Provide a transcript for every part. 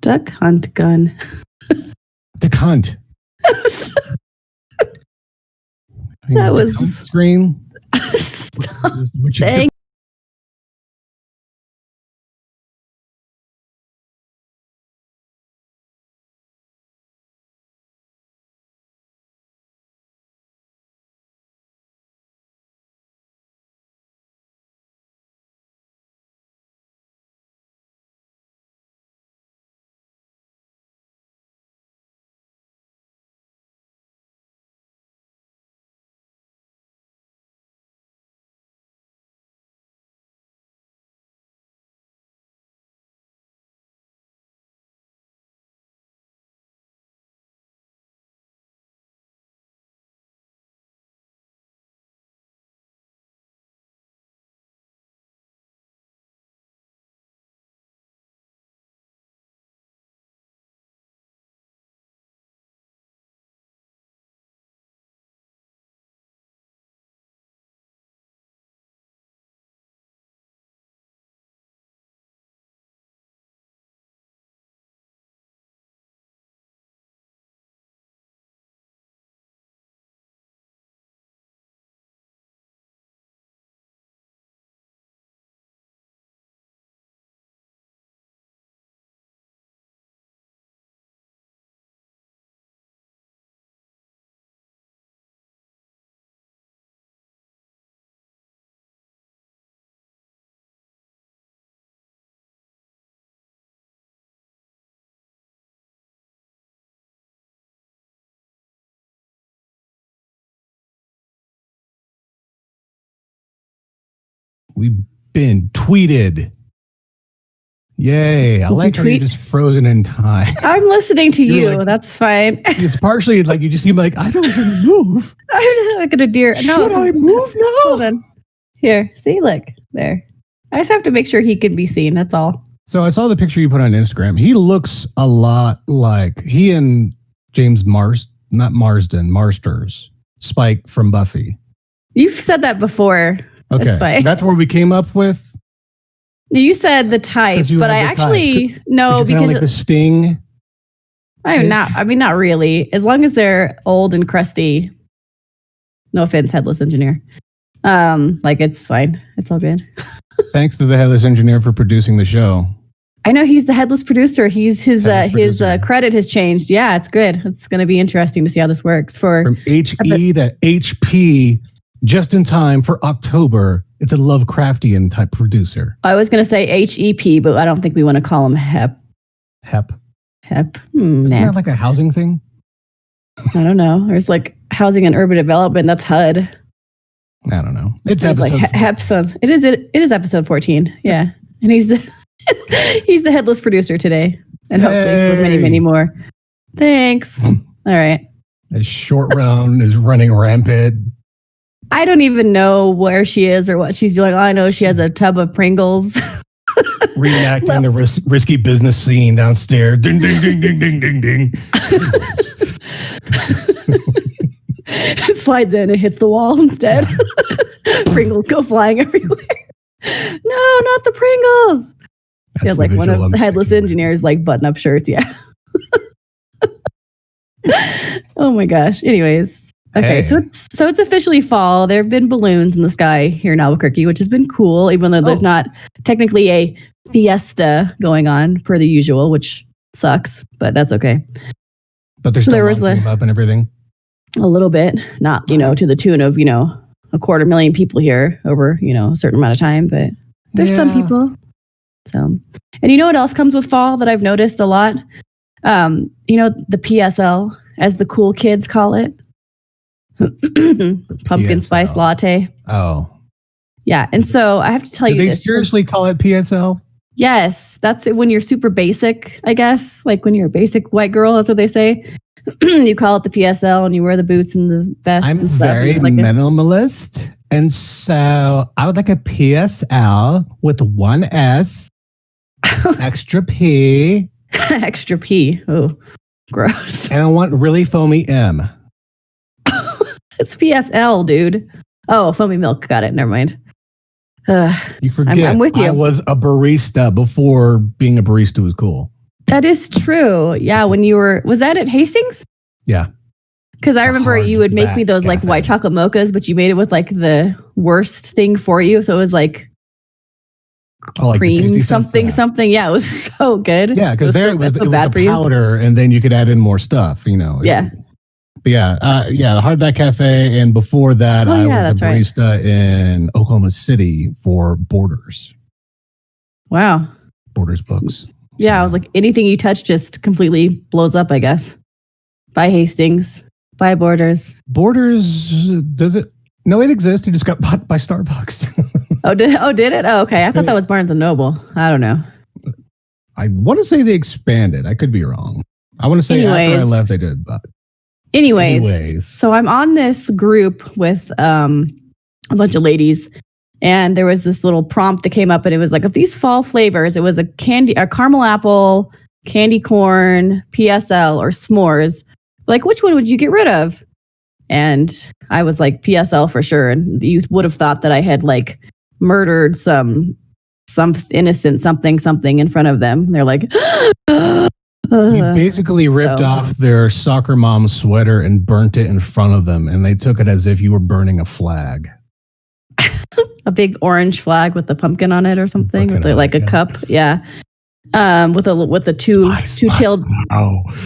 Duck hunt gun. Duck hunt. That was screen. Stop What you saying. We've been tweeted. Yay. I like how you're just frozen in time. I'm listening to you. Like, that's fine. It's partially like you just seem like, I don't want to move. I'm like a deer. Should I move now? Hold on. Here. See, look. There. I just have to make sure he can be seen. That's all. So I saw the picture you put on Instagram. He looks a lot like he and James Marsters, Spike from Buffy. You've said that before. Okay. That's fine. That's where we came up with. You said the type, but I actually no, because like the Sting. I'm not. I mean, not really. As long as they're old and crusty. No offense, headless engineer. Like it's fine. It's all good. Thanks to the headless engineer for producing the show. I know he's the headless producer. His credit has changed. Yeah, it's good. It's going to be interesting to see how this works. From HE to HP, just in time for October. It's a Lovecraftian type producer. I was going to say HEP, but I don't think we want to call him HEP. HEP. Isn't that like a housing thing? I don't know. There's like housing and urban development. That's HUD. I don't know. It's episode like HEP. It is episode 14. Yeah, and he's the headless producer today, and hopefully for many, many more. Thanks. All right. A short round is running rampant. I don't even know where she is or what she's doing. All I know is she has a tub of Pringles. Reenacting the risky business scene downstairs. Ding, ding, ding, ding, ding, ding, ding. It slides in and hits the wall instead. Pringles go flying everywhere. No, not the Pringles. She has like one of the headless engineers like button-up shirts. Yeah. Oh my gosh. Anyways. Okay, so it's officially fall. There have been balloons in the sky here in Albuquerque, which has been cool, even though there's not technically a fiesta going on per the usual, which sucks, but that's okay. But there's still up and everything. A little bit, not to the tune of 250,000 people here over a certain amount of time, but there's some people. So, and you know what else comes with fall that I've noticed a lot? The PSL, as the cool kids call it. Pumpkin spice latte. Oh. Yeah. And so I have to tell you this. Do they seriously call it PSL? Yes. That's it when you're super basic, I guess. Like when you're a basic white girl, that's what they say. You call it the PSL and you wear the boots and the vest I'm and stuff. Very minimalist. And so I would like a PSL with one S, extra P. Extra P. Oh, gross. And I want really foamy M. It's PSL, dude. Oh, foamy milk. Got it. Never mind. You forget. I'm with you. I was a barista before being a barista was cool. That is true. Yeah, when you was that at Hastings? Yeah. Because I remember you would make me those cafe. like white chocolate mochas, but you made it with like the worst thing for you. So it was like cream something. Yeah, it was so good. Yeah, because there it was a powder, and then you could add in more stuff. Yeah. But the Hardback Cafe, and before that, I was a barista in Oklahoma City for Borders. Wow. Borders Books. Yeah, I was like, anything you touch just completely blows up, I guess. By Hastings, by Borders. Borders, does it? No, it exists. It just got bought by Starbucks. Did it? Oh, okay. I thought that was Barnes & Noble. I don't know. I want to say they expanded. I could be wrong. I want to say after I left, they did. But anyways. So I'm on this group with a bunch of ladies. And there was this little prompt that came up, and it was like, of these fall flavors, it was a caramel apple, candy corn, PSL, or s'mores. Like, which one would you get rid of? And I was like, PSL for sure. And you would have thought that I had like murdered some innocent something in front of them. They're like, you basically ripped off their soccer mom sweater and burnt it in front of them, and they took it as if you were burning a flag. A big orange flag with a pumpkin on it or something, with a cup. Yeah. With a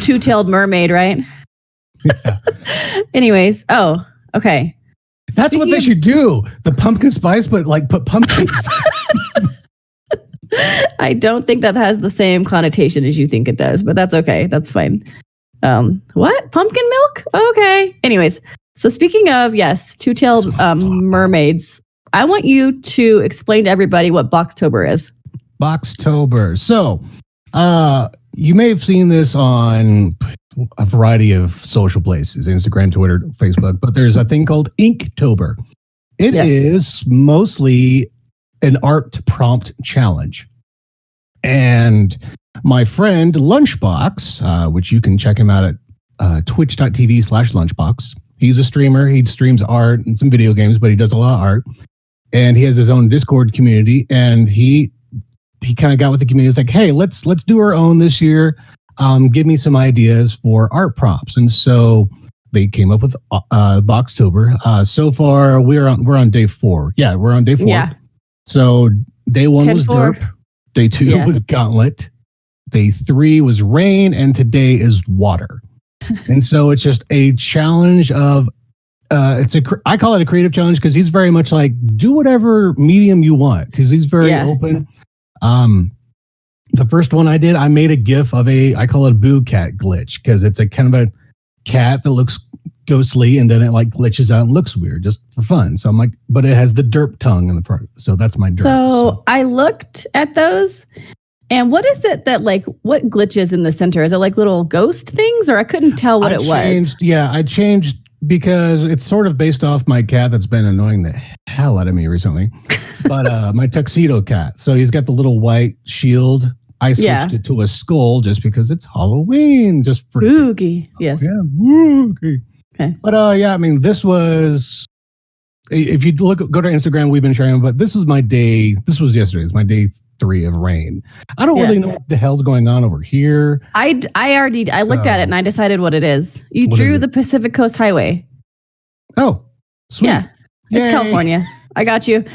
two-tailed mermaid, right? Yeah. Anyways, okay. That's what they should do. The pumpkin spice, but like put pumpkins. I don't think that has the same connotation as you think it does, but that's okay. That's fine. What? Pumpkin milk? Okay. Anyways, so speaking of, yes, two-tailed mermaids, I want you to explain to everybody what Boxtober is. Boxtober. So, you may have seen this on a variety of social places, Instagram, Twitter, Facebook, but there's a thing called Inktober. It is mostly an art prompt challenge. And my friend Lunchbox, which you can check him out at twitch.tv/Lunchbox. He's a streamer. He streams art and some video games, but he does a lot of art. And he has his own Discord community, and he kind of got with the community. It's like, hey, let's do our own this year. Give me some ideas for art prompts. And so they came up with Boxtober. So far, we're on day 4. Yeah, we're on day 4. Yeah. So day 1 was Derp. Day 2 was Gauntlet. Day 3 was Rain, and today is Water. And so it's just a challenge of. I call it a creative challenge because he's very much like, do whatever medium you want, because he's very open. The first one I did, I made a GIF of I call it a boo cat glitch, because it's a kind of a cat that looks ghostly and then it like glitches out and looks weird just for fun. So I'm like, but it has the derp tongue in the front. So that's my derp. So I looked at those. And what is it that what glitches in the center? Is it like little ghost things, or I couldn't tell what it was? Yeah, I changed because it's sort of based off my cat that's been annoying the hell out of me recently. But my tuxedo cat. So he's got the little white shield. I switched it to a skull just because it's Halloween. Just for spooky. Yes. Yeah, spooky. Okay. But I mean, this was, if you go to Instagram, we've been sharing, but this was my day. This was yesterday. It's my day 3 of Rain. I don't really know what the hell's going on over here. I looked at it and I decided what it is. You drew the Pacific Coast Highway. Oh, sweet. Yeah. It's California. I got you.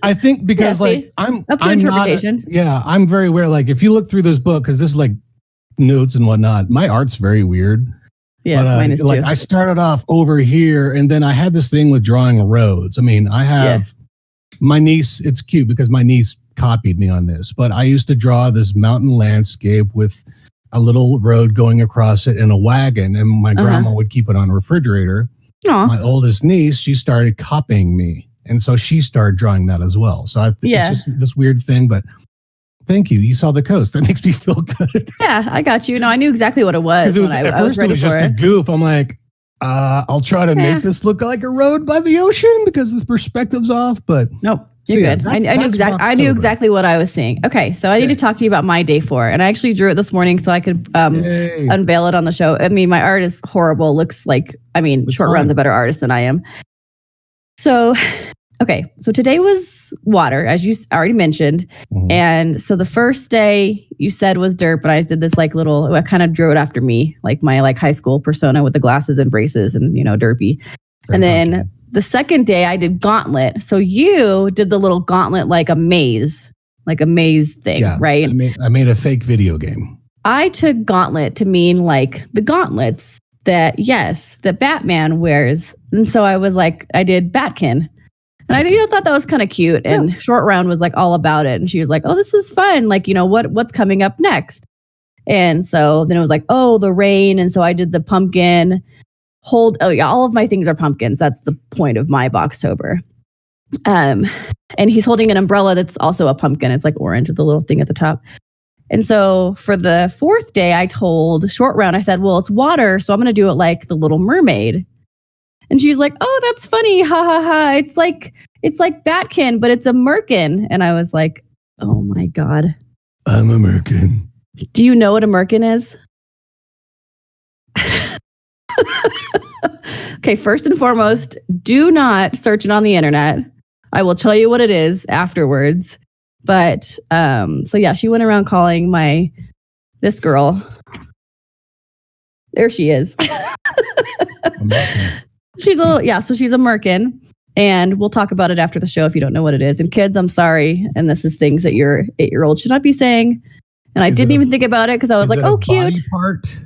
I think because I'm up to interpretation. I'm very aware. Like if you look through this book, because this is like notes and whatnot, my art's very weird. Yeah, but, mine is too. I started off over here, and then I had this thing with drawing roads. I mean, I have my niece. It's cute because my niece copied me on this, but I used to draw this mountain landscape with a little road going across it in a wagon, and my grandma would keep it on a refrigerator. Aww. My oldest niece, she started copying me, and so she started drawing that as well. So I think it's just this weird thing, but thank you. You saw the coast. That makes me feel good. Yeah, I got you. No, I knew exactly what it was when I was ready for it. At first, it was just a goof. I'm like, I'll try to make this look like a road by the ocean because the perspective's off, but nope. You're good. I knew exactly what I was seeing. Okay, so I need to talk to you about my day 4, and I actually drew it this morning so I could unveil it on the show. I mean, my art is horrible. Looks like, Short Run's a better artist than I am. So, Okay, so today was water, as you already mentioned. Mm-hmm. And so the first day you said was dirt, but I did this like little, I kind of drew it after me, like my like high school persona with the glasses and braces and, derpy. Very and then the second day I did gauntlet. So you did the little gauntlet like a maze thing, right? I made a fake video game. I took gauntlet to mean like the gauntlets that Batman wears. And so I was like, I did Batkin. And I thought that was kind of cute. And Short Round was like all about it. And she was like, oh, this is fun. Like, what's coming up next? And so then it was like, oh, the rain. And so I did the pumpkin. All of my things are pumpkins. That's the point of my Boxtober. And he's holding an umbrella that's also a pumpkin. It's like orange with the little thing at the top. And so for the fourth day, I told Short Round, I said, well, it's water. So I'm going to do it like the Little Mermaid. And she's like, oh, that's funny. Ha ha ha. It's like Batkin, but it's a Merkin. And I was like, oh my God. I'm a Merkin. Do you know what a Merkin is? Okay, first and foremost, do not search it on the internet. I will tell you what it is afterwards. But so yeah, she went around calling this girl. There she is. She's so she's a Merkin, and we'll talk about it after the show if you don't know what it is. And kids, I'm sorry, and this is things that your 8-year-old should not be saying. And I didn't even think about it because I was like, oh, cute. Part?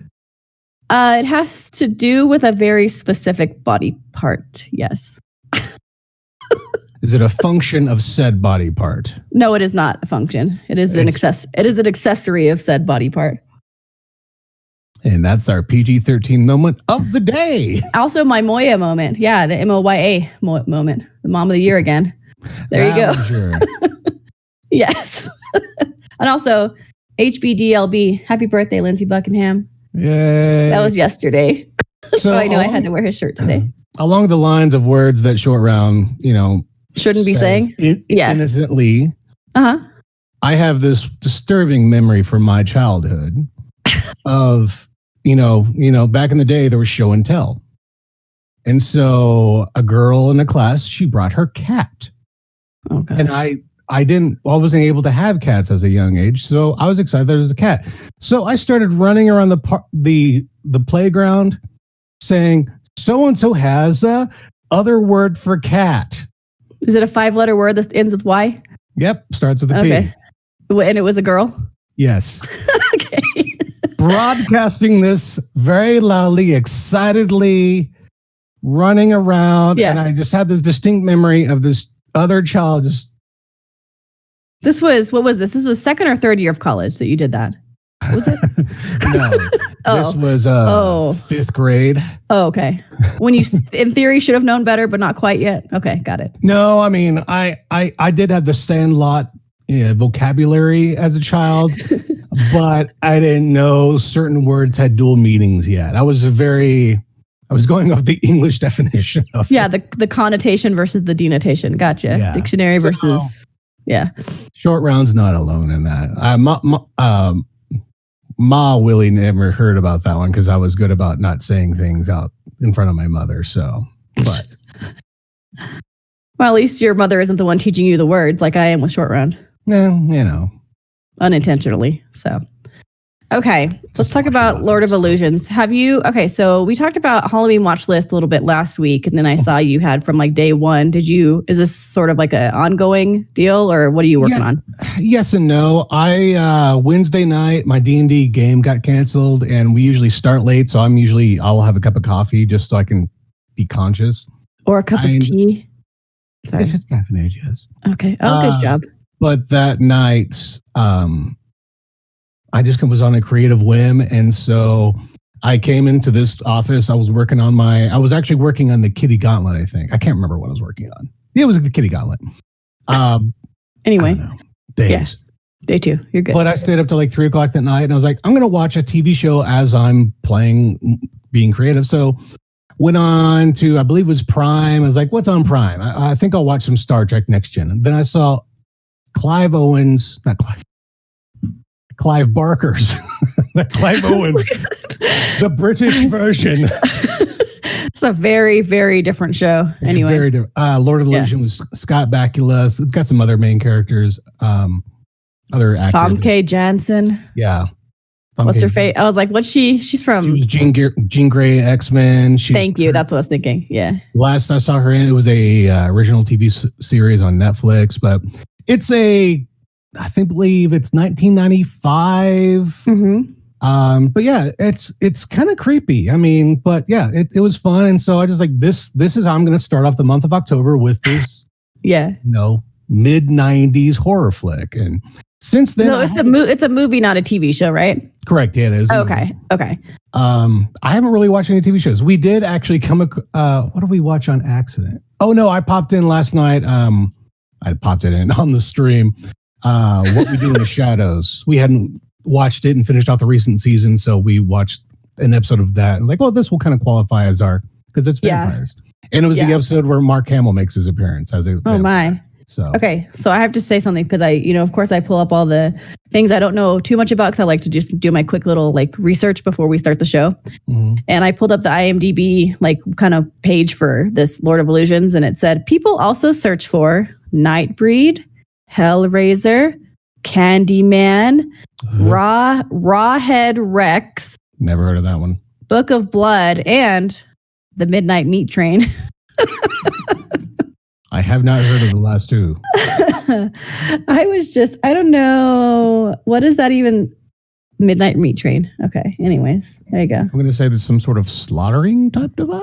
It has to do with a very specific body part. Yes. Is it a function of said body part? No, it is not a function. It is an accessory of said body part. And that's our PG-13 moment of the day. Also, my Moya moment. Yeah, the MOYA moment. The mom of the year again. There you go. Sure. Yes. And also, HBDLB. Happy birthday, Lindsey Buckingham. Yay. That was yesterday. So I know I had to wear his shirt today. Along the lines of words that Short Round, shouldn't be saying. Innocently. Uh-huh. I have this disturbing memory from my childhood of back in the day, there was show and tell. And so a girl in a class, she brought her cat. Oh, gosh. And I wasn't able to have cats as a young age. So I was excited there was a cat. So I started running around the playground saying, so-and-so has a other word for cat. Is it a 5-letter word that ends with Y? Yep. Starts with a P. And it was a girl? Yes. Okay. Broadcasting this very loudly, excitedly, running around. Yeah. And I just had this distinct memory of this other child just. What was this? This was second or third year of college that you did that. Was it? No. This was 5th grade. Oh, okay. When you, in theory, should have known better, but not quite yet. Okay, got it. No, I mean, I did have the Sandlot vocabulary as a child. But I didn't know certain words had dual meanings yet. I was going off the English definition of it. the connotation versus the denotation. Gotcha. Yeah. Dictionary versus Short Round's not alone in that. Ma Willie never heard about that one because I was good about not saying things out in front of my mother. So, but well, at least your mother isn't the one teaching you the words like I am with Short Round. No, unintentionally. So, okay, let's talk about Lord of Illusions. So we talked about Halloween watch list a little bit last week, and then I saw you had from like day one. Is this sort of like an ongoing deal, or what are you working on? Yes and no. Wednesday night, my D&D game got canceled, and we usually start late, so I'll have a cup of coffee just so I can be conscious. Or a cup of tea. Sorry. If it's caffeinated, yes. Okay. Oh, good job. But that night, I just was on a creative whim. And so I came into this office. I was actually working on the Kitty Gauntlet, I think. I can't remember what I was working on. Yeah, it was the Kitty Gauntlet. Anyway. Days. Yeah. Day 2. You're good. But I stayed up till like 3:00 that night. And I was like, I'm going to watch a TV show as I'm being creative. So went on to, I believe it was Prime. I was like, what's on Prime? I think I'll watch some Star Trek Next Gen. And then I saw Clive Barker's, Clive Owens, the British version. It's a very, very different show. Anyways. Very different. Lord of Illusion was Scott Bakula. It's got some other main characters, other actors. Famke Janssen. Yeah. What's her face? I was like, what's she? She's from... She was Jean Grey, X-Men. Thank you. That's what I was thinking. Yeah. Last I saw her in, it was a original TV series on Netflix, but it's I believe it's 1995. But yeah, it's kind of creepy. I mean, but yeah, it was fun. And so I just like, this is how I'm going to start off the month of October with this, mid 90s horror flick. And since then, so it's a movie, not a TV show, right? Correct. Yeah, it is. Okay. I haven't really watched any TV shows. We did actually what did we watch on accident? Oh no, I popped in last night. I popped it in on the stream. What We Do in the Shadows. We hadn't watched it and finished off the recent season, so we watched an episode of that. Like, well, this will kind of qualify as because it's vampires. And it was the episode where Mark Hamill makes his appearance as a vampire. Oh my. So so I have to say something because of course I pull up all the things I don't know too much about because I like to just do my quick little research before we start the show. And I pulled up the IMDb kind of page for this Lord of Illusions, and it said people also search for Nightbreed, Hellraiser, Candyman, Rawhead Rex. Never heard of that one. Book of Blood, and The Midnight Meat Train. I have not heard of the last two. I don't know. What is that even? Midnight Meat Train. Okay. Anyways, there you go. I'm going to say there's some sort of slaughtering type device.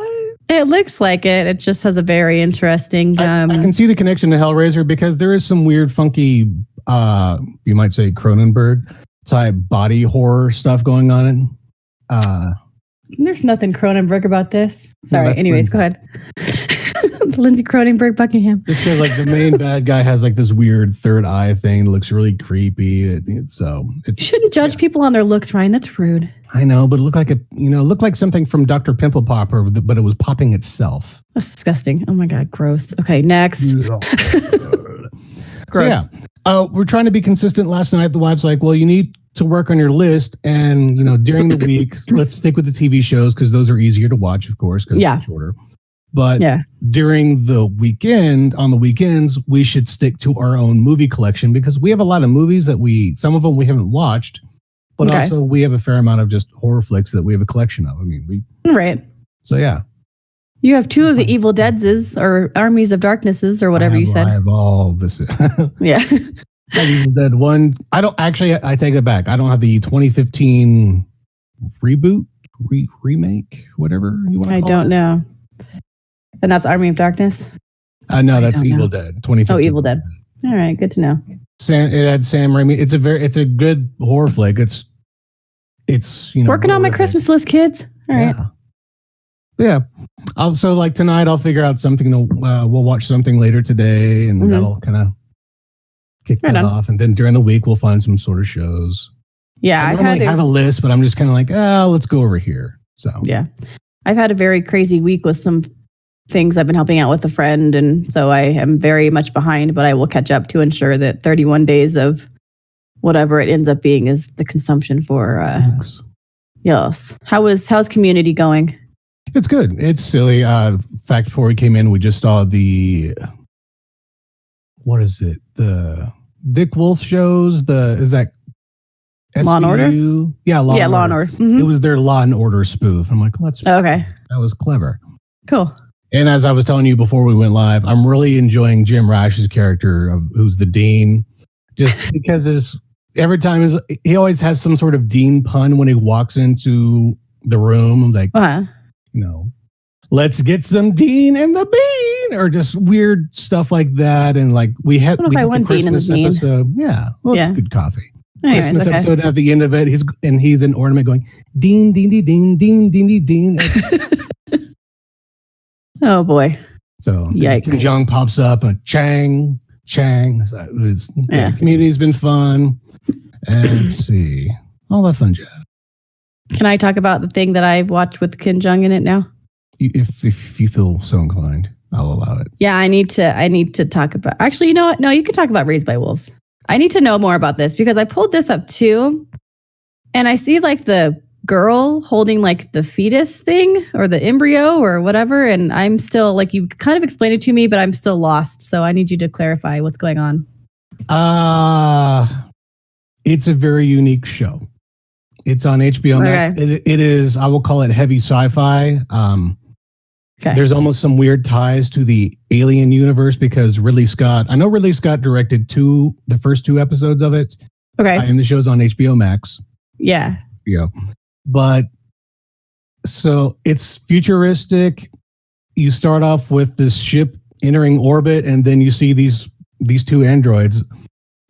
It looks like it. It just has a very interesting... I can see the connection to Hellraiser because there is some weird, funky, you might say Cronenberg type body horror stuff going on. There's nothing Cronenberg about this. Sorry. Anyways, go ahead. Lindsay Cronenberg Buckingham. Just because the main bad guy has this weird third eye thing that looks really creepy. You shouldn't judge people on their looks, Ryan. That's rude. I know, but it looked like something from Dr. Pimple Popper, but it was popping itself. That's disgusting. Oh my God, gross. Okay, next. Gross. So we're trying to be consistent. Last night, the wife's like, well, you need to work on your list, and during the week, let's stick with the TV shows because those are easier to watch, of course, because they're shorter. But during the weekends, we should stick to our own movie collection because we have a lot of movies that some of them we haven't watched, but also we have a fair amount of just horror flicks that we have a collection of. I mean, right. So yeah. You have two of the Evil Deadses or Armies of Darknesses or whatever you said. I have all this. Yeah. Evil Dead 1. I take it back. I don't have the 2015 reboot, remake, whatever you want to call it. I don't know. And that's Army of Darkness? No, that's Evil Dead. 2015. Oh, Evil Dead. All right, good to know. It had Sam Raimi. It's a good horror flick. It's working on my Christmas list, kids. All right. Yeah. Also, tonight, I'll figure out something. We'll watch something later today, and that'll kind of kick that off. And then during the week, we'll find some sort of shows. Yeah, I have a list, but I'm just kind of let's go over here. So yeah, I've had a very crazy week with some things. I've been helping out with a friend, and so I am very much behind, but I will catch up to ensure that 31 days of whatever it ends up being is the consumption for yes. How's community going? It's good. It's silly. Fact, before we came in, we just saw what is it? The Dick Wolf shows. Is that SVU? Law and Order? Yeah, Law and Order. Mm-hmm. It was their Law and Order spoof. I'm like, well, okay. That was clever. Cool. And as I was telling you before we went live, I'm really enjoying Jim Rash's character who's the dean, just because every time he always has some sort of dean pun when he walks into the room. I'm like, let's get some Dean and the Bean, or just weird stuff like that. And we had the Christmas episode. Yeah, it's good coffee. Anyways, Christmas episode at the end of it, he's an ornament going Dean, Dean, Dean, Dean, Dean, Dean. Oh boy! So Kim Jong pops up and Chang. So the community's been fun. And let's see, all that fun jazz. Can I talk about the thing that I've watched with Kim Jong in it now? If you feel so inclined, I'll allow it. Yeah, I need to talk about. Actually, you know what? No, you can talk about Raised by Wolves. I need to know more about this because I pulled this up too, and I see the girl holding like the fetus thing or the embryo or whatever. And I'm still like, you kind of explained it to me, but I'm still lost. So I need you to clarify what's going on. It's a very unique show. It's on HBO Max. Okay. It is, I will call it heavy sci-fi. Okay. There's almost some weird ties to the Alien universe because Ridley Scott directed the first 2 episodes of it. Okay. And the show's on HBO Max. Yeah. Yeah. But so it's futuristic. You start off with this ship entering orbit, and then you see these 2 androids.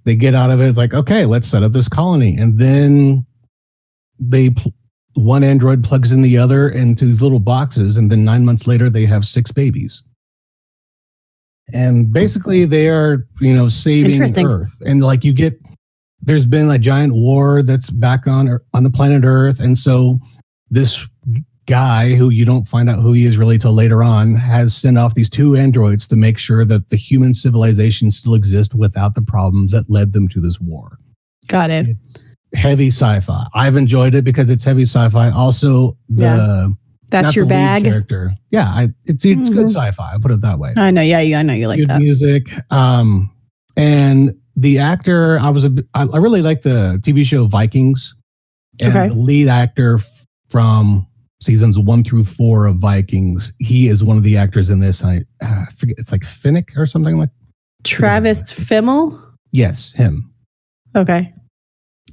They get out of it. It's like, okay, let's set up this colony. And then one android plugs in the other into these little boxes, and then 9 months later, they have 6 babies. And basically, they are, saving Earth. And like there's been a giant war that's back on the planet Earth, and so this guy, who you don't find out who he is really till later on, has sent off these 2 androids to make sure that the human civilization still exists without the problems that led them to this war. Got it. It's heavy sci-fi. I've enjoyed it because it's heavy sci-fi. Also, that's your bag. Character. Yeah, it's good sci-fi. I'll put it that way. I know. Yeah, I know you like good that. Music. And the actor, I really like the TV show Vikings, and the lead actor from seasons 1 through 4 of Vikings. He is one of the actors in this. I forget. It's like Finnick or something like. Travis Fimmel. Yes, him. Okay.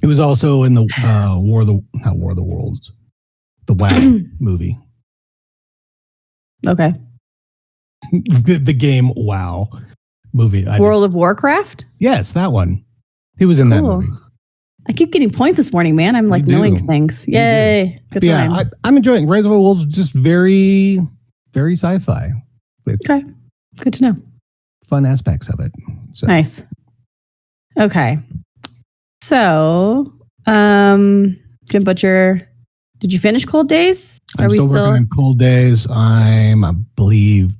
He was also in the War of the Worlds, the WoW movie. Okay. the game WoW movie. World of Warcraft? Yes, that one. He was in that movie. I keep getting points this morning, man. I'm like knowing things. Yay. Good time. Yeah, I'm enjoying Rise of the Wolves. Just very, very sci-fi. Okay. Good to know. Fun aspects of it. So. Nice. Okay. So, Jim Butcher, did you finish Cold Days? I'm still working on Cold Days. I believe,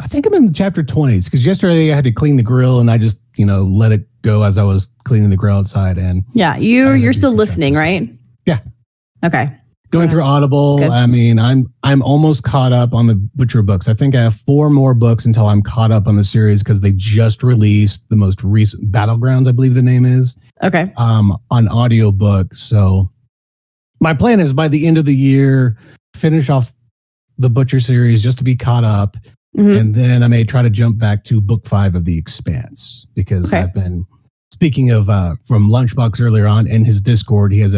I think I'm in chapter 20s because yesterday I had to clean the grill and I just, let it go as I was cleaning the grill outside. And yeah, you're still listening, right? Yeah. Okay. Going through Audible. Good. I mean, I'm almost caught up on the Butcher books. I think I have 4 more books until I'm caught up on the series because they just released the most recent Battlegrounds, I believe the name is. Okay. On audiobook. So my plan is by the end of the year, finish off the Butcher series just to be caught up. Mm-hmm. And then I may try to jump back to book 5 of The Expanse because I've been speaking of from Lunchbox earlier on in his Discord. He has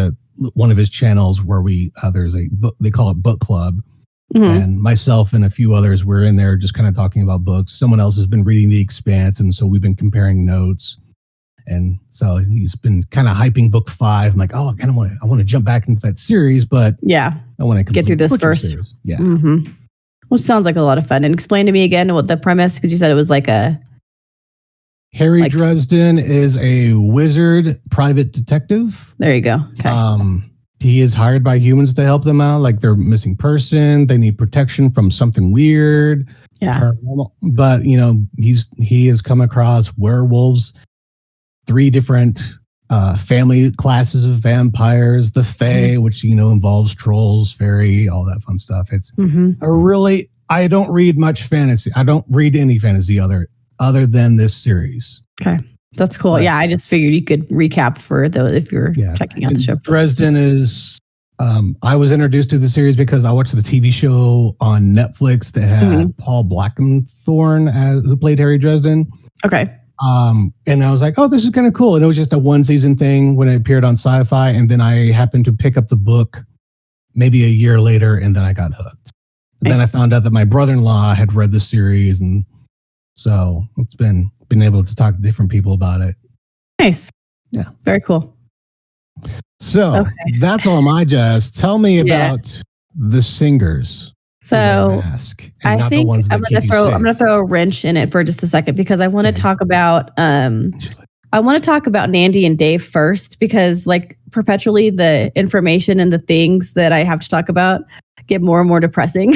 one of his channels where there's a book, they call it book club. Mm-hmm. And myself and a few others were in there just kind of talking about books. Someone else has been reading The Expanse. And so we've been comparing notes. And so he's been kind of hyping book 5. I'm like, I want to jump back into that series, but I want to get through this first. Series. Yeah. Mm-hmm. Well, sounds like a lot of fun. And explain to me again what the premise, because you said it was like a... Harry Dresden is a wizard private detective. There you go. Okay. He is hired by humans to help them out. Like they're missing person. They need protection from something weird. Yeah. But, he has come across werewolves, 3 different family classes of vampires, the Fae, which, involves trolls, fairy, all that fun stuff. It's I don't read much fantasy. I don't read any fantasy other than this series. Okay. That's cool. But, I just figured you could recap for if you're checking out the show. Dresden is, I was introduced to the series because I watched the TV show on Netflix that had Paul Blackthorne who played Harry Dresden. Okay. And I was like, oh, this is kind of cool. And it was just a 1-season thing when it appeared on Sci-Fi. And then I happened to pick up the book maybe a year later, and then I got hooked. Nice. Then I found out that my brother-in-law had read the series, and so it's been able to talk to different people about it. Nice. Yeah. Very cool. So that's all my jazz. Tell me about the singers. So I think I'm going to throw a wrench in it for just a second because I want to talk about Nandi and Dave first because like perpetually the information and the things that I have to talk about get more and more depressing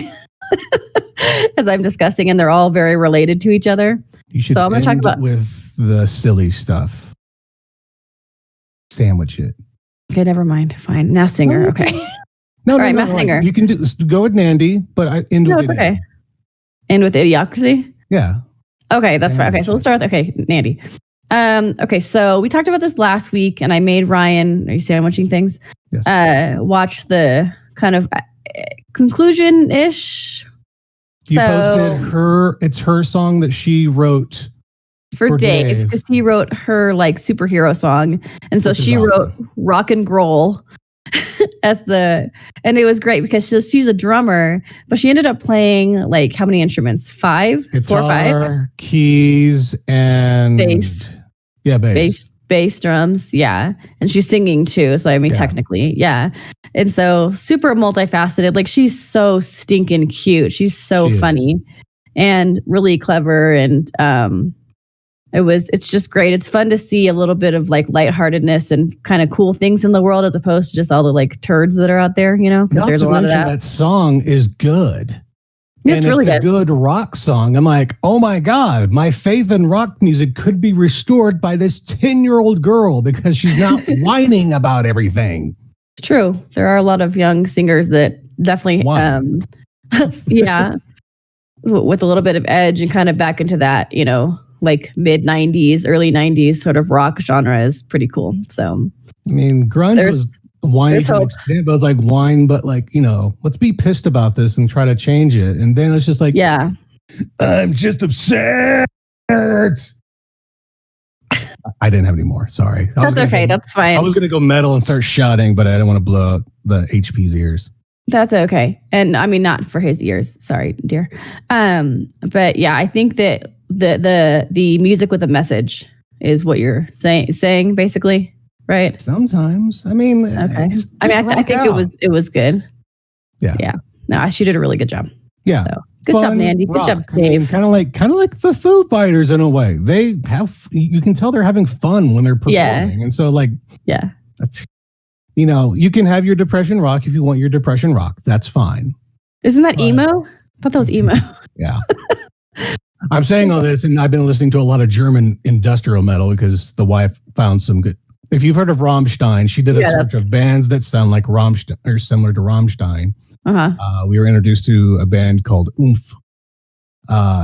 as I'm discussing, and they're all very related to each other. So I'm going to talk about with the silly stuff. Sandwich it. Okay, never mind. Fine. Masked Singer. Okay. No, All right, Masked Singer. You can go with Nandi, but I end with it's okay. End with Idiocracy? Yeah. Okay, that's fine. Okay, so we'll start with Nandi. Okay, so we talked about this last week, and I made Ryan, are you sandwiching things? Yes. Watch the kind of conclusion-ish. You posted it's her song that she wrote for Dave, because he wrote her like superhero song, and so she wrote Rock and Grohl and it was great because she's a drummer, but she ended up playing like how many instruments? 5? Guitar, 4 or 5? Keys, and bass. Yeah, bass drums, yeah. And she's singing too, so I mean technically, yeah. And so super multifaceted. Like she's so stinking cute. She's so funny and really clever, and it's just great. It's fun to see a little bit of like lightheartedness and kind of cool things in the world as opposed to just all the like turds that are out there, you know, because there's a lot of that. That song is good. It's really a good rock song. I'm like, oh my God, my faith in rock music could be restored by this 10-year-old girl because she's not whining about everything. It's true. There are a lot of young singers that definitely, with a little bit of edge and kind of back into that, you know, like mid 90s, early 90s sort of rock genre is pretty cool. So, I mean, grunge was whine to an extent, but it was like whine, but like, you know, let's be pissed about this and try to change it. And then it's just like, I'm just upset. I didn't have any more. Sorry. That's okay. That's fine. I was going to go metal and start shouting, but I didn't want to blow out the HP's ears. That's okay. And I mean, not for his ears. Sorry, dear. But yeah, I think that the music with a message is what you're saying basically, right? Sometimes. I mean, okay. I think it was good. Yeah. Yeah. No, she did a really good job. Yeah. So good job, Nandi. Good job, Dave. Kind of like the Foo Fighters in a way. They have, you can tell they're having fun when they're performing. Yeah. And so like, that's, you know, you can have your depression rock if you want your depression rock. That's fine. Isn't that emo? I thought that was emo. Yeah. I'm saying all this, and I've been listening to a lot of German industrial metal because the wife found some good. If you've heard of Rammstein, she did a search of bands that sound like Rammstein or similar to Rammstein. We were introduced to a band called Oomph.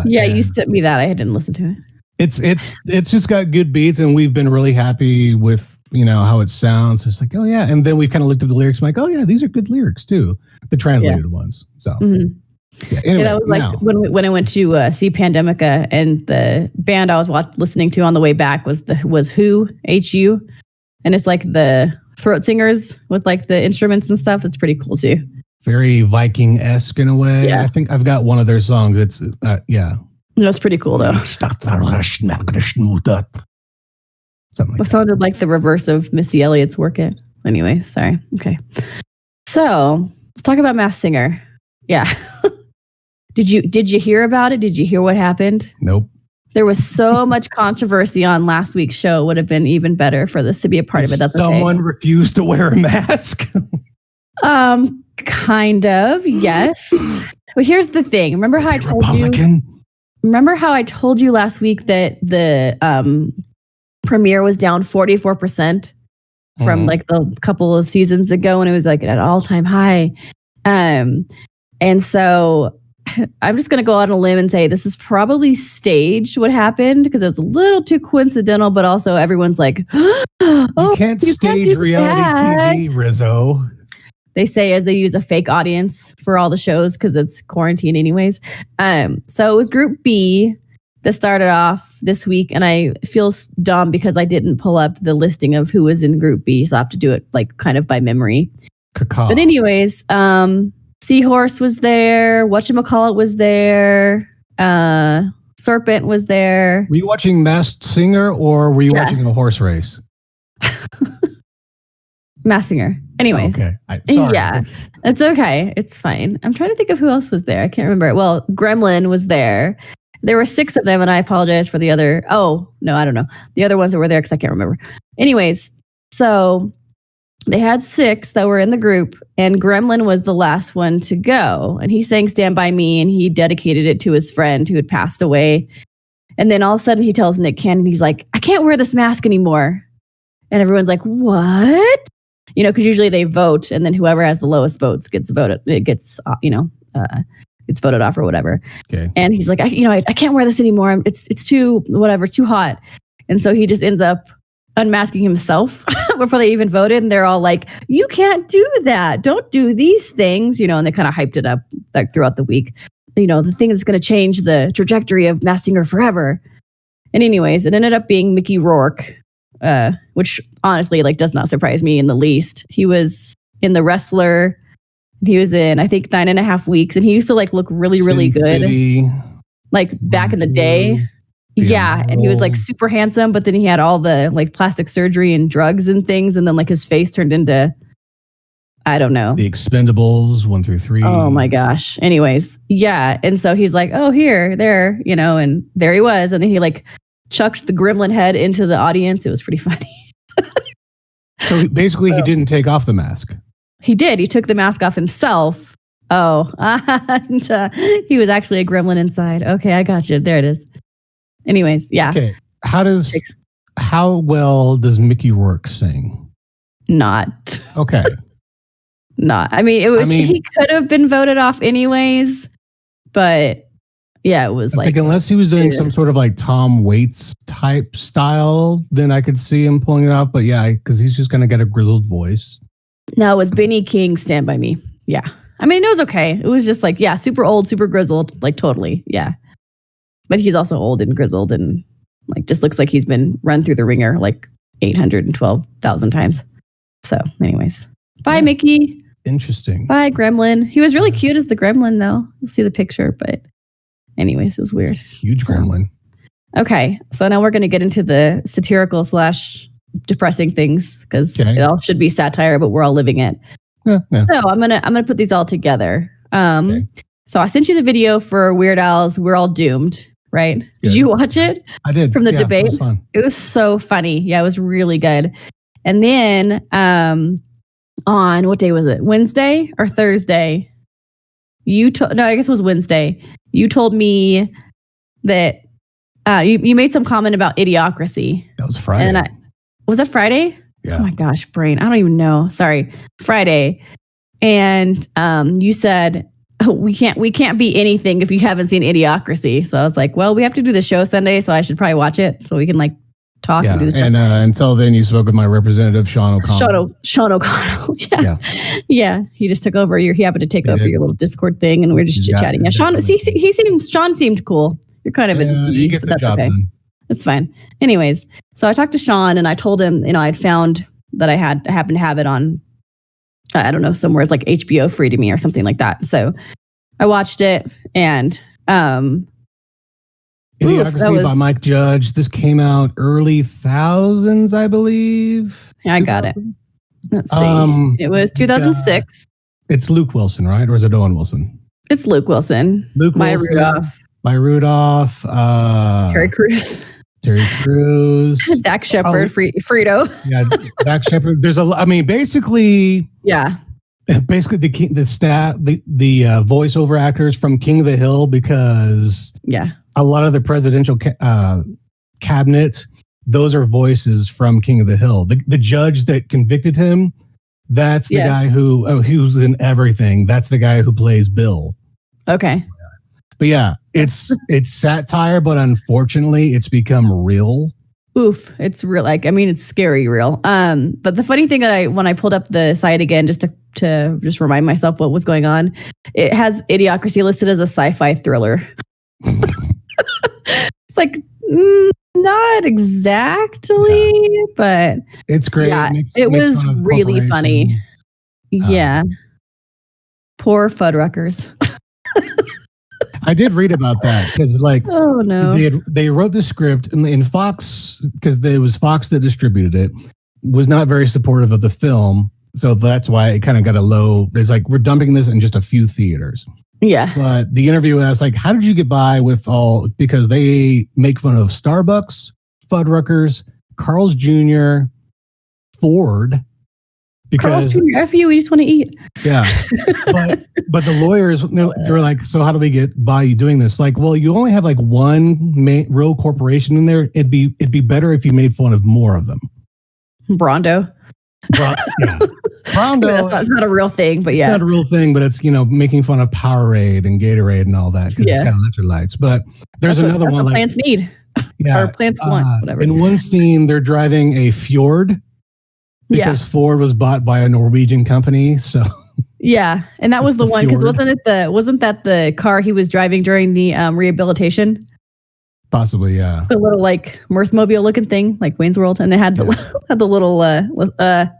You sent me that. I didn't listen to it. It's just got good beats, and we've been really happy with, you know, how it sounds. It's like, oh yeah, and then we've kind of looked at the lyrics. I'm like, oh yeah, these are good lyrics too, the translated ones. So. Mm-hmm. Yeah, anyway, it was like when I went to see Pandemica, and the band I was listening to on the way back was Who, H-U, and it's like the throat singers with like the instruments and stuff. It's pretty cool too. Very Viking-esque in a way. Yeah. I think I've got one of their songs. It's it's pretty cool though. Something like that. Sounded like the reverse of Missy Elliott's Work It. Anyway, sorry. Okay. So let's talk about Masked Singer. Yeah. Did you hear about it? Did you hear what happened? Nope. There was so much controversy on last week's show. It would have been even better for this to be a part of it. That's someone refused to wear a mask. Kind of, yes. But here's the thing. Remember how I told you? Remember how I told you last week that the premiere was down 44% from like the couple of seasons ago, and it was like at an all-time high. And so I'm just going to go out on a limb and say this is probably staged what happened, because it was a little too coincidental, but also everyone's like, you can't stage reality TV, Rizzo. They say as they use a fake audience for all the shows because it's quarantine anyways. So it was Group B that started off this week, and I feel dumb because I didn't pull up the listing of who was in Group B, so I have to do it like kind of by memory. But anyways, Seahorse was there. Whatchamacallit was there. Serpent was there. Were you watching Masked Singer, or were you watching a horse race? Masked Singer. Anyways. Okay. Sorry. Yeah. It's okay. It's fine. I'm trying to think of who else was there. I can't remember. Well, Gremlin was there. There were 6 of them, and I apologize for the other. Oh, no, I don't know. The other ones that were there because I can't remember. Anyways, so they had 6 that were in the group, and Gremlin was the last one to go. And he sang Stand By Me, and he dedicated it to his friend who had passed away. And then all of a sudden he tells Nick Cannon, he's like, I can't wear this mask anymore. And everyone's like, what? because usually they vote, and then whoever has the lowest votes gets voted. It gets gets voted off or whatever. Okay. And he's like, I can't wear this anymore. It's too whatever. It's too hot. And so he just ends up unmasking himself before they even voted. And they're all like, you can't do that. Don't do these things, and they kind of hyped it up like throughout the week. The thing that's going to change the trajectory of Masked Singer forever. And anyways, it ended up being Mickey Rourke, which honestly does not surprise me in the least. He was in The Wrestler. He was in, I think, 9.5 Weeks, and he used to look really, really good. City, back in the day. Yeah, and he was super handsome, but then he had all the plastic surgery and drugs and things, and then his face turned into, I don't know. The Expendables 1 through 3. Oh my gosh. Anyways, yeah, and so he's like, oh, there, and there he was, and then he chucked the gremlin head into the audience. It was pretty funny. So basically, he didn't take off the mask. He did. He took the mask off himself. Oh, and he was actually a gremlin inside. Okay, I got you. There it is. Anyways, yeah. Okay. How well does Mickey Rourke sing? Not. Okay. Not. I mean, he could have been voted off anyways, but yeah, it was unless he was doing some sort of Tom Waits type style, then I could see him pulling it off. But yeah, because he's just gonna get a grizzled voice. No, it was Benny King, Stand By Me. Yeah. I mean, it was okay. It was just super old, super grizzled, totally. Yeah. But he's also old and grizzled and just looks like he's been run through the ringer 812,000 times. So anyways, bye, Mickey. Interesting. Bye, Gremlin. He was really cute as the Gremlin, though. You'll see the picture, but anyways, it was weird. Huge Gremlin. Okay. So now we're going to get into the satirical / depressing things because it all should be satire, but we're all living it. Yeah. So I'm gonna put these all together. So I sent you the video for Weird Al's "We're All Doomed," right? Good. Did you watch it? I did. From the debate. It was fun. It was so funny. Yeah, it was really good. And then on what day was it? Wednesday or Thursday? I guess it was Wednesday. You told me that you made some comment about Idiocracy. That was Friday. And was that Friday? Yeah. Oh my gosh, brain. I don't even know. Sorry. Friday. And you said, we can't be anything if you haven't seen Idiocracy. So I was like, well, we have to do the show Sunday, so I should probably watch it so we can talk and do the show. And until then you spoke with my representative, Sean O'Connell. Sean O'Connell. Yeah. He just took over he happened to take over your little Discord thing and we were just chit-chatting. Yeah, Sean seemed cool. You're kind of a D. He gets the job done. It's fine. Anyways, so I talked to Sean and I told him, I'd found that I happened to have it on, I don't know, somewhere it's HBO free to me or something like that. So I watched it and Idiocracy by Mike Judge. This came out early thousands, I believe. Yeah, I got it. Let's see. It was 2006. It's Luke Wilson, right? Or is it Owen Wilson? It's Luke Wilson. Maya Rudolph. Terry Crews. Dak Shepard. Frito. Yeah, Dak Shepard. There's basically. Yeah. Basically, the voiceover actors from King of the Hill, because a lot of the presidential cabinet, those are voices from King of the Hill. The judge that convicted him, that's the guy who's in everything. That's the guy who plays Bill. Okay. But yeah, it's satire, but unfortunately, it's become real. Oof, it's real. It's scary real. But the funny thing that when I pulled up the site again, just to just remind myself what was going on, it has Idiocracy listed as a sci-fi thriller. It's not exactly, but it's great. Yeah, it was really funny. Yeah, poor Fuddruckers. I did read about that because, oh no, they wrote the script and Fox, because it was Fox that distributed it, was not very supportive of the film, so that's why it kind of got a low. It's we're dumping this in just a few theaters. Yeah, but the interview asked how did you get by with all, because they make fun of Starbucks, Fuddruckers, Carl's Jr., Ford. Because Carl's Jr., F you, we just want to eat. Yeah. but the lawyers, they were like, so how do we get by you doing this? Well, you only have one real corporation in there. It'd be better if you made fun of more of them. Brondo. Yeah. Prom It's not a real thing, but it's not a real thing, but it's, making fun of Powerade and Gatorade and all that because it's got electrolytes. But there's another one like plants need. Yeah. Or plants want, whatever. In one scene, they're driving a Fjord because Ford was bought by a Norwegian company. So yeah, and that was the one because wasn't that the car he was driving during the rehabilitation? Possibly, yeah. The little like Mirthmobile looking thing, like Wayne's World, and they had the little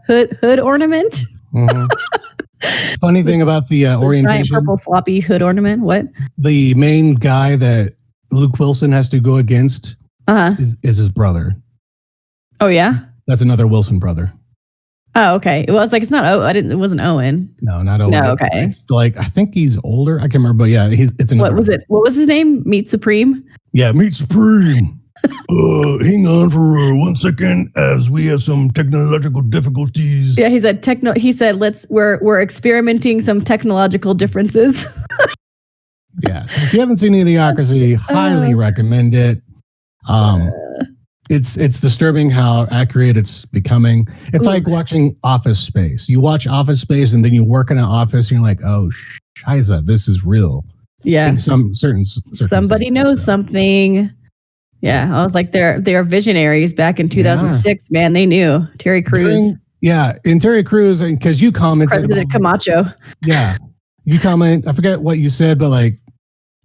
hood ornament. Mm-hmm. Funny thing about the orientation, giant purple floppy hood ornament. What? The main guy that Luke Wilson has to go against is his brother. Oh yeah, that's another Wilson brother. Oh okay. Well, it's like it's not. It wasn't Owen. No, not Owen. No, okay. It's like I think he's older. I can't remember, but yeah, it's another. What was it? What was his name? Meat Supreme. Yeah, Meat Supreme. Hang on for 1 second as we have some technological difficulties. Yeah, he said we're experimenting some technological differences. Yeah, so if you haven't seen Idiocracy, highly recommend it. It's disturbing how accurate it's becoming. It's like watching Office Space. You watch Office Space and then you work in an office and you're like, oh, shiza, this is real. Yeah. In some certain somebody knows something. Yeah, I was like, they're visionaries back in 2006. Yeah. Man, they knew. Terry Crews. In Terry Crews, because you commented. President Camacho. Yeah, you comment. I forget what you said, but like,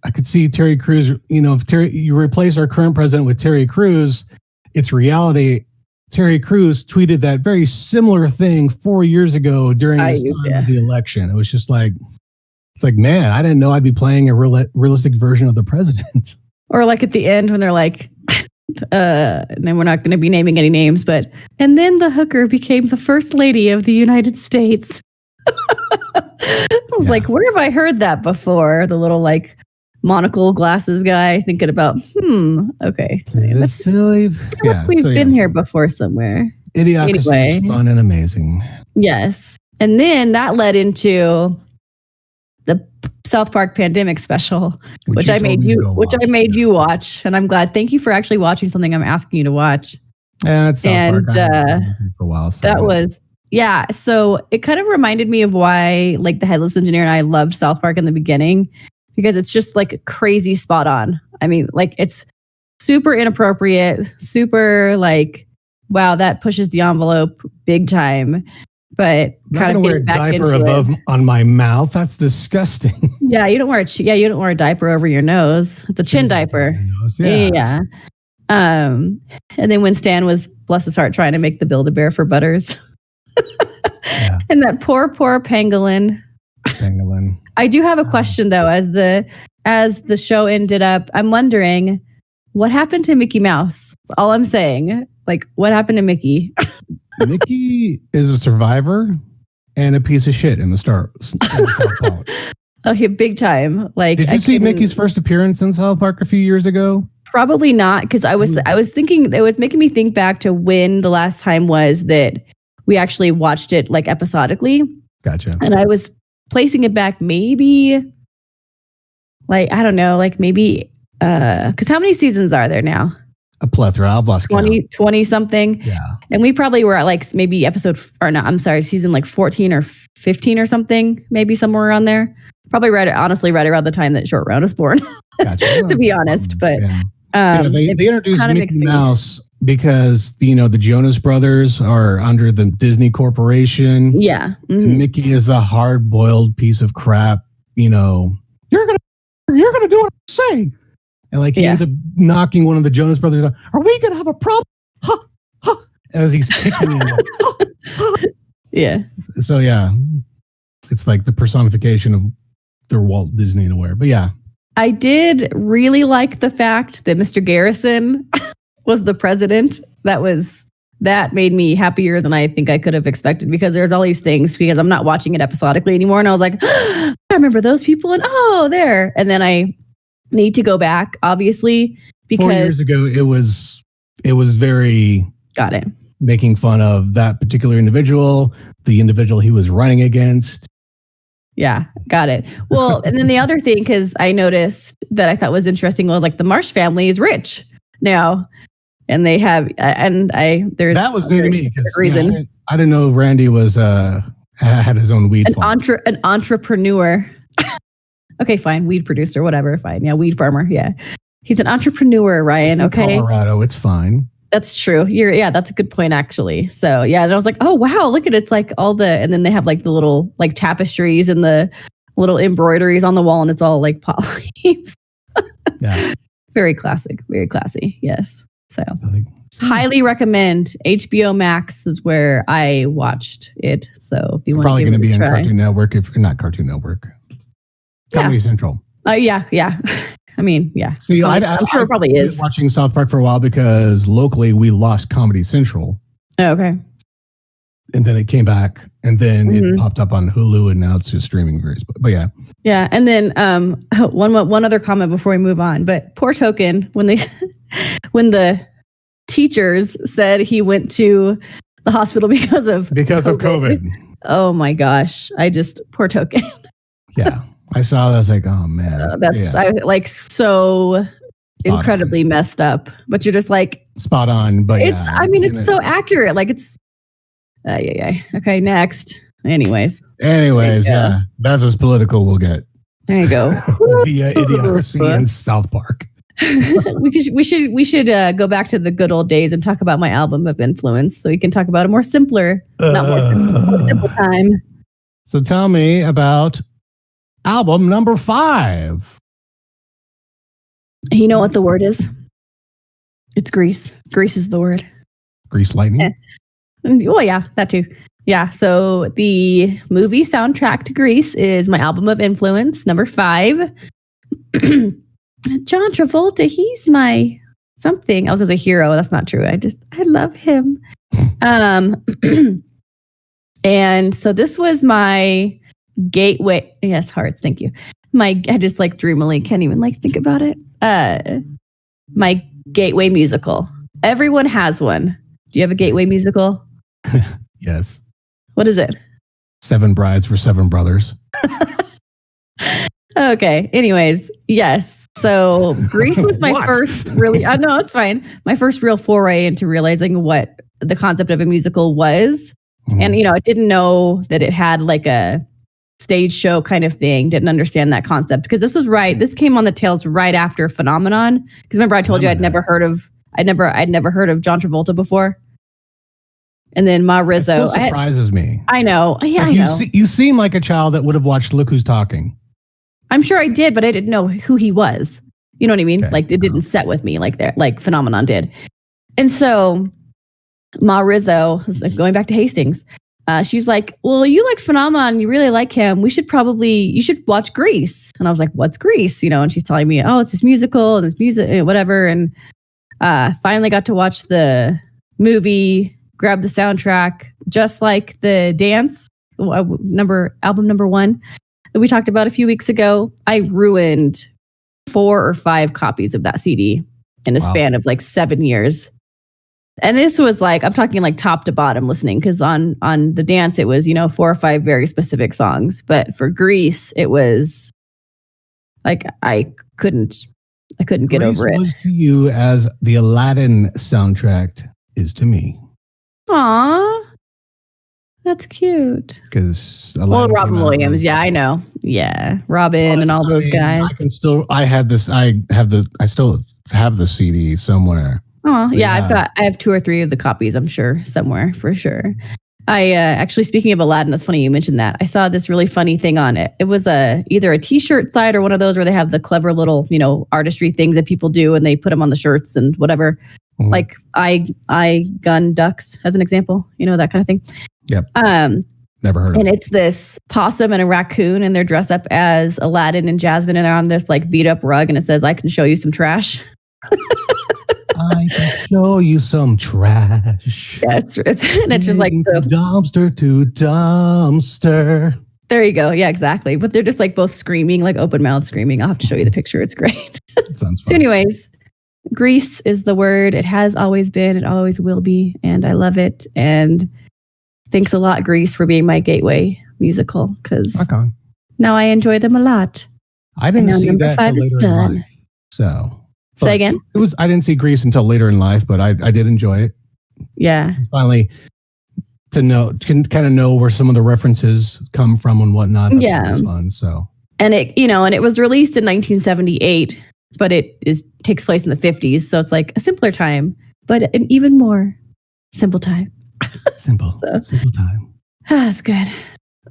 I could see Terry Crews. If you replace our current president with Terry Crews, it's reality. Terry Crews tweeted that very similar thing 4 years ago during this time of the election. It was just like, it's like, man, I didn't know I'd be playing a realistic version of the president. Or like at the end when they're like, and we're not going to be naming any names, but, and then the hooker became the first lady of the United States. I was like, where have I heard that before? The little like monocle glasses guy thinking about, okay. That's silly. We've been here before somewhere. Idiocracy is fun and amazing. Yes. And then that led into the Southpark pandemic special, which I made you watch. And I'm glad. Thank you for actually watching something I'm asking you to watch. Yeah, it's Southpark. And for a while. So that was, so it kind of reminded me of why like the Headless Engineer and I loved Southpark in the beginning, because it's just like crazy spot on. I mean, like it's super inappropriate, super like, wow, that pushes the envelope big time. But kind of getting back into above on my mouth. That's disgusting. Yeah, you don't wear a diaper over your nose. It's a chin diaper. Yeah. And then when Stan was, bless his heart, trying to make the Build-A-Bear for Butters. And that poor Pangolin. I do have a question though, as the show ended up, I'm wondering what happened to Mickey Mouse? That's all I'm saying. Like, what happened to Mickey? Mickey is a survivor and a piece of shit in the South Park. Okay, big time. Like, did you see Mickey's first appearance in South Park a few years ago? Probably not, because I was thinking, it was making me think back to when the last time was that we actually watched it like episodically. Gotcha. And I was placing it back maybe, like, I don't know, like maybe, because how many seasons are there now? A plethora. I've lost 20 something. Yeah. And we probably were at like maybe season like 14 or 15 or something, maybe somewhere around there. Probably right around the time that Short Round was born, gotcha. To be honest. But they introduced Mickey Mouse because, the Jonas Brothers are under the Disney Corporation. Yeah. Mm-hmm. Mickey is a hard-boiled piece of crap. You're gonna do what I say. And like he ends up knocking one of the Jonas Brothers out. Are we gonna have a problem? Ha, ha, as he's kicking him. Yeah. So it's like the personification of their Walt Disney in a way. But yeah, I did really like the fact that Mr. Garrison was the president. That made me happier than I think I could have expected, because there's all these things, because I'm not watching it episodically anymore, and I was like, I remember those people, and there. And then I need to go back, obviously, because 4 years ago it was very got it making fun of that particular individual, the individual he was running against. Yeah, got it. Well, and then the other thing, because I noticed that I thought was interesting, was like the Marsh family is rich now, And they have, there's that was new to me because reason. I didn't know Randy was had his own weed farm. An entrepreneur. Okay, fine, weed producer, whatever, fine, yeah, weed farmer, yeah. He's an entrepreneur, Ryan. It's in Colorado, it's fine. That's true. That's a good point, actually. So yeah, and I was like, oh wow, look at it. It's like and then they have like the little like tapestries and the little embroideries on the wall, and it's all like polyps. Yeah. Very classic, very classy. Yes. So highly recommend. HBO Max is where I watched it. So if you want to give it a try. Probably going to be on Cartoon Network, if not Cartoon Network. Comedy Central. Yeah. I mean, yeah. See, I'm sure it probably is. Watching South Park for a while because locally we lost Comedy Central. Oh, okay. And then it came back, and then it popped up on Hulu, and now it's just streaming various. But yeah. Yeah, and then one other comment before we move on. But poor Token, when the teachers said he went to the hospital because of COVID. Oh my gosh! Poor Token. Yeah. I saw that. I was like, oh man, so incredibly messed up. But you're just like spot on. But it's so accurate. Like it's, okay, next. Anyways, yeah, that's as political we'll get. There you go. Via Idiocracy and South Park. we should go back to the good old days and talk about my album of influence, so we can talk about a more simple time. So tell me about album number 5. You know what the word is? It's Grease. Grease is the word. Grease lightning? Oh, yeah, that too. Yeah, so the movie soundtrack to Grease is my album of influence, number 5. John Travolta, he's my something. I was as a hero. That's not true. I love him. And so this was my gateway. Yes, hearts. Thank you. I just like dreamily can't even like think about it. My gateway musical. Everyone has one. Do you have a gateway musical? Yes. What is it? 7 Brides for 7 Brothers. Okay. Anyways, yes. So Grease was my first really. No, it's fine. My first real foray into realizing what the concept of a musical was, and I didn't know that it had like a stage show kind of thing. Didn't understand that concept because this came on the tails right after Phenomenon. Because remember I told you I'd never heard of John Travolta before. And then Rizzo. It still surprises me. I know. Yeah, like I know. You seem like a child that would have watched Look Who's Talking. I'm sure I did, but I didn't know who he was. You know what I mean? Okay. Like it didn't set with me like Phenomenon did. And so Rizzo, going back to Hastings, she's like, well, you like Phenomenon, you really like him. You should watch Grease. And I was like, what's Grease? And she's telling me, oh, it's this musical and this music, whatever. And finally got to watch the movie, grab the soundtrack, just like the dance, album number 1 that we talked about a few weeks ago. I ruined 4 or 5 copies of that CD in a span of like 7 years. And this was like, I'm talking like top to bottom listening, because on the dance, it was, 4 or 5 very specific songs. But for Grease, it was like, I couldn't get over it. Was to you as the Aladdin soundtrack is to me. Aww. That's cute. Because Robin Williams, yeah, I know. Yeah. Robin and all those guys. I still have the CD somewhere. Oh, yeah, I have 2 or 3 of the copies, I'm sure, somewhere for sure. I actually, speaking of Aladdin, that's funny you mentioned that. I saw this really funny thing on it. It was either a t-shirt site or one of those where they have the clever little, artistry things that people do and they put them on the shirts and whatever. Mm-hmm. Like I gun ducks as an example, that kind of thing. Yep. Never heard of it. And it's this possum and a raccoon and they're dressed up as Aladdin and Jasmine and they're on this like beat up rug and it says, I can show you some trash. I can show you some trash. Yeah, it's just like the dumpster to dumpster. There you go. Yeah, exactly. But they're just like both screaming, like open mouth screaming. I'll have to show you the picture. It's great. That sounds fun. So anyways, Grease is the word. It has always been. It always will be. And I love it. And thanks a lot, Grease, for being my gateway musical. Because now I enjoy them a lot. I didn't see that till later in life. So Say again? I didn't see Grease until later in life, but I did enjoy it. Yeah. Finally, kind of know where some of the references come from and whatnot. That's always fun. So, and it was released in 1978, but it takes place in the 50s, so it's like a simpler time, but an even more simple time. Simple time. That's good.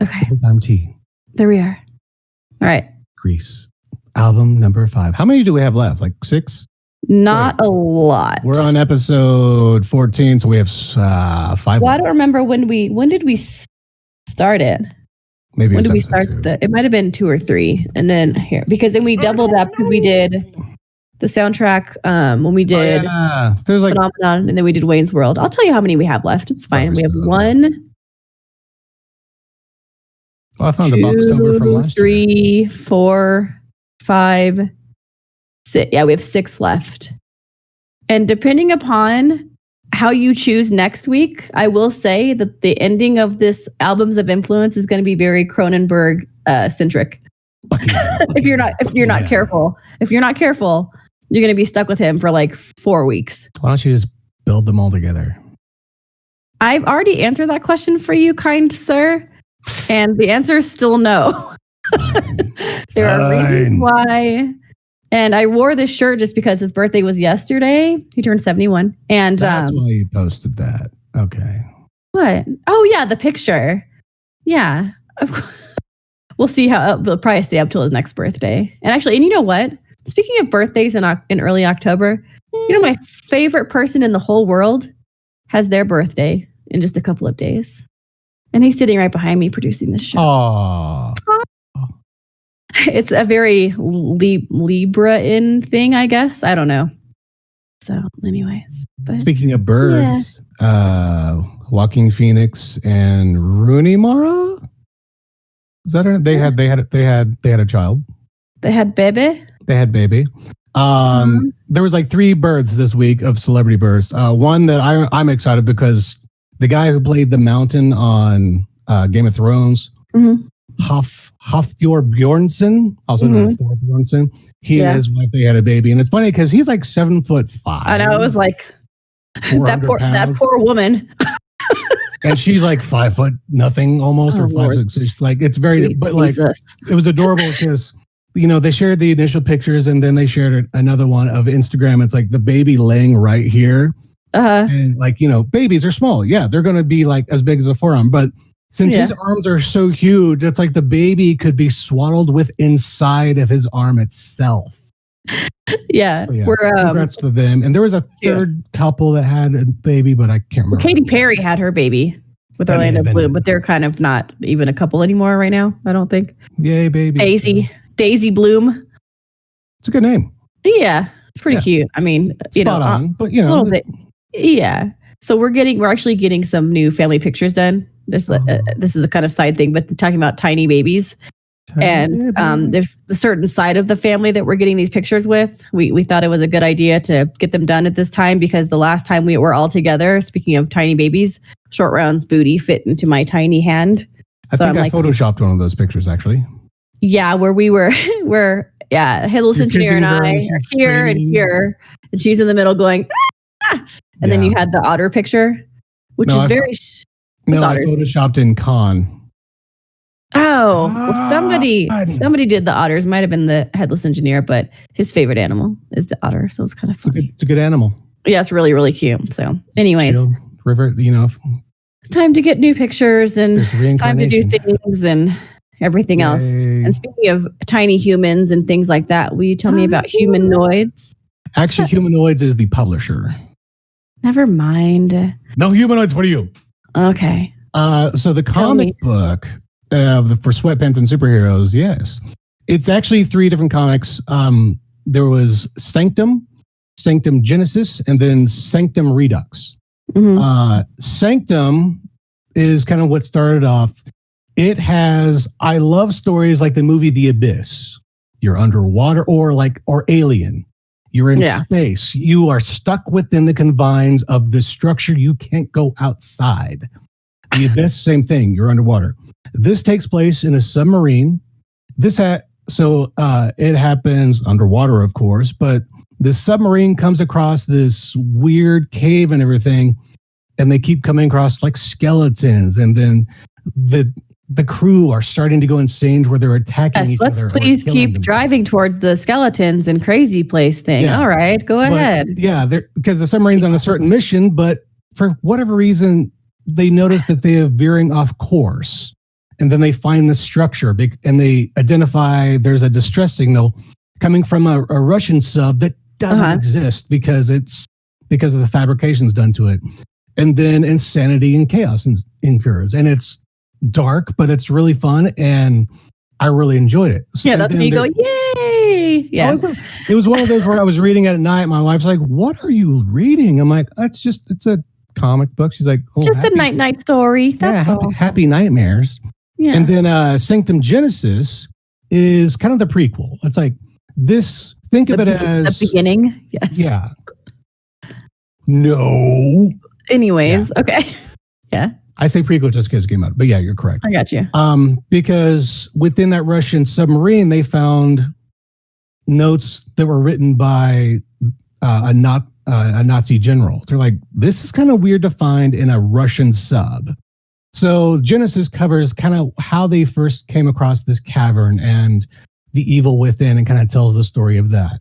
Okay. Simple time tea. There we are. All right. Grease. Album number 5. How many do we have left? Like 6? Not a lot. We're on episode 14, so we have 5. Well, I don't remember when did we start it? Maybe when did we start it might have been 2 or 3, and then here because then we doubled up because we did the soundtrack when we did there's like Phenomenon, and then we did Wayne's World. I'll tell you how many we have left. It's fine. We have 1. I found a Boxtober from last 3, 4, 5, 6. Yeah, we have 6 left. And depending upon how you choose next week, I will say that the ending of this Albums of Influence is going to be very Cronenberg centric. If you're not careful, you're going to be stuck with him for like 4 weeks. Why don't you just build them all together? I've already answered that question for you, kind sir. And the answer is still no. There are reasons why. And I wore this shirt just because his birthday was yesterday. He turned 71. And that's why you posted that. Okay. What? Oh, yeah, the picture. Yeah. We'll see how we'll probably stay up till his next birthday. And actually, and you know what? Speaking of birthdays in early October, my favorite person in the whole world has their birthday in just a couple of days. And he's sitting right behind me producing this show. Aww. It's a very Libra-in thing, I guess. I don't know. So, anyways. But, speaking of birds, Joaquin Phoenix and Rooney Mara? Is that her? They had a child. They had baby. There was like 3 birds this week of celebrity birds. One that I'm excited because the guy who played the Mountain on Game of Thrones, Hafthor Bjornsson, also known as Thor Bjornsson, he and his wife, they had a baby, and it's funny because he's like 7'5". I know, it was like that poor woman. And she's like 5 foot nothing almost, or 5'6". It's like it's very, Sweet but like Jesus. It was adorable because they shared the initial pictures and then they shared another one of Instagram. It's like the baby laying right here. And like, babies are small. Yeah, they're going to be like as big as a forearm. But since his arms are so huge, it's like the baby could be swaddled with inside of his arm itself. Yeah. We're congrats to them. And there was a third couple that had a baby, but I can't remember. Well, Katy Perry had her baby with Orlando Bloom, but they're kind of not even a couple anymore right now, I don't think. Yay, baby. Daisy Bloom. It's a good name. Yeah. It's pretty cute. I mean, spot on, but a little bit. Yeah. So we're actually getting some new family pictures done. This is a kind of side thing, but talking about tiny babies. There's a certain side of the family that we're getting these pictures with. We thought it was a good idea to get them done at this time because the last time we were all together, speaking of tiny babies, Short Round's booty fit into my tiny hand. I think I photoshopped one of those pictures actually. Yeah, where we were, Hiddles Engineer and I are here and here, and she's in the middle going, ah! And then you had the otter picture, which is very... No, I photoshopped in Con. Oh, well, somebody did the otters. Might have been the Headless Engineer, but his favorite animal is the otter, so it's kind of funny. It's a good animal. Yeah, it's really, really cute. So, anyways, chill, river, time to get new pictures and time to do things and everything else. And speaking of tiny humans and things like that, will you tell me about Humanoids? Actually, Humanoids is the publisher. Never mind. No, Humanoids, what are you? Okay. So the comic book for Sweatpants and Superheroes, yes. It's actually 3 different comics. There was Sanctum, Sanctum Genesis, and then Sanctum Redux. Sanctum is kind of what started off. It has, I love stories like the movie The Abyss. You're underwater or Alien. You're in space. You are stuck within the confines of the structure. You can't go outside. The Abyss, same thing. You're underwater. This takes place in a submarine. It happens underwater, of course, but this submarine comes across this weird cave and everything, and they keep coming across like skeletons, and then the crew are starting to go insane where they're attacking each other. Let's please keep driving towards the skeletons and crazy place thing. Yeah. All right, go ahead. Yeah, because the submarine's on a certain mission, but for whatever reason, they notice that they are veering off course. And then they find the structure and they identify there's a distress signal coming from a Russian sub that doesn't exist because of the fabrications done to it. And then insanity and chaos incurs. And it's dark, but it's really fun, and I really enjoyed it. So, that's when you go, yay! Yeah, it was one of those where I was reading at night. My wife's like, "What are you reading?" I'm like, "It's a comic book." She's like, just a night story. That's all. Happy nightmares. Yeah. And then Sanctum Genesis is kind of the prequel. It's like this. Think of it as the beginning. Yes. Yeah. No. Anyways, okay. Yeah. I say prequel just because it came out, but yeah, you're correct. I got you. Because within that Russian submarine, they found notes that were written by a Nazi general. They're like, this is kind of weird to find in a Russian sub. So Genesis covers kind of how they first came across this cavern and the evil within, and kind of tells the story of that.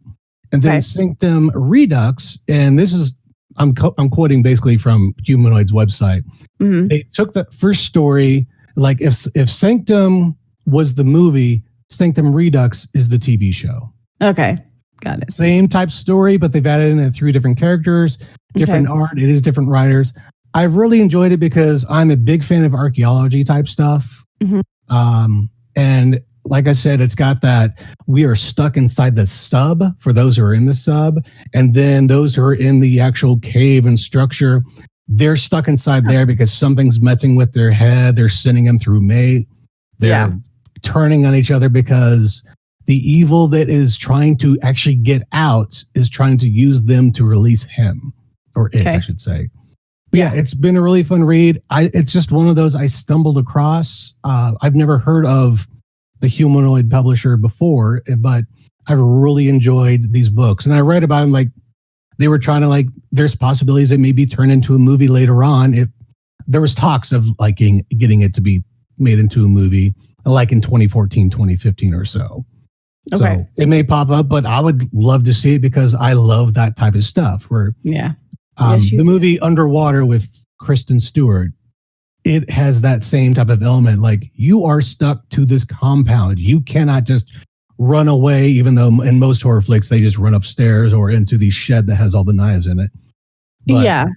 And then Sanctum Redux, and this is I'm quoting basically from Humanoids' website. Mm-hmm. They took the first story, like if Sanctum was the movie, Sanctum Redux is the TV show. Okay, got it. Same type story, but they've added in 3 different characters, different art. It is different writers. I've really enjoyed it because I'm a big fan of archaeology type stuff. Mm-hmm. And like I said, it's got that we are stuck inside the sub for those who are in the sub. And then those who are in the actual cave and structure, they're stuck inside there because something's messing with their head. They're sending them through mate. They're turning on each other because the evil that is trying to actually get out is trying to use them to release him, or it, I should say. But yeah, it's been a really fun read. It's just one of those I stumbled across. I've never heard of the Humanoid publisher before, but I've really enjoyed these books. And I read about them, like they were trying to there's possibilities it may be turned into a movie later on. If there was talks of getting it to be made into a movie, like in 2014, 2015 or so. Okay. So it may pop up, but I would love to see it because I love that type of stuff where the movie Underwater with Kristen Stewart, it has that same type of element. Like you are stuck to this compound. You cannot just run away, even though in most horror flicks, they just run upstairs or into the shed that has all the knives in it. But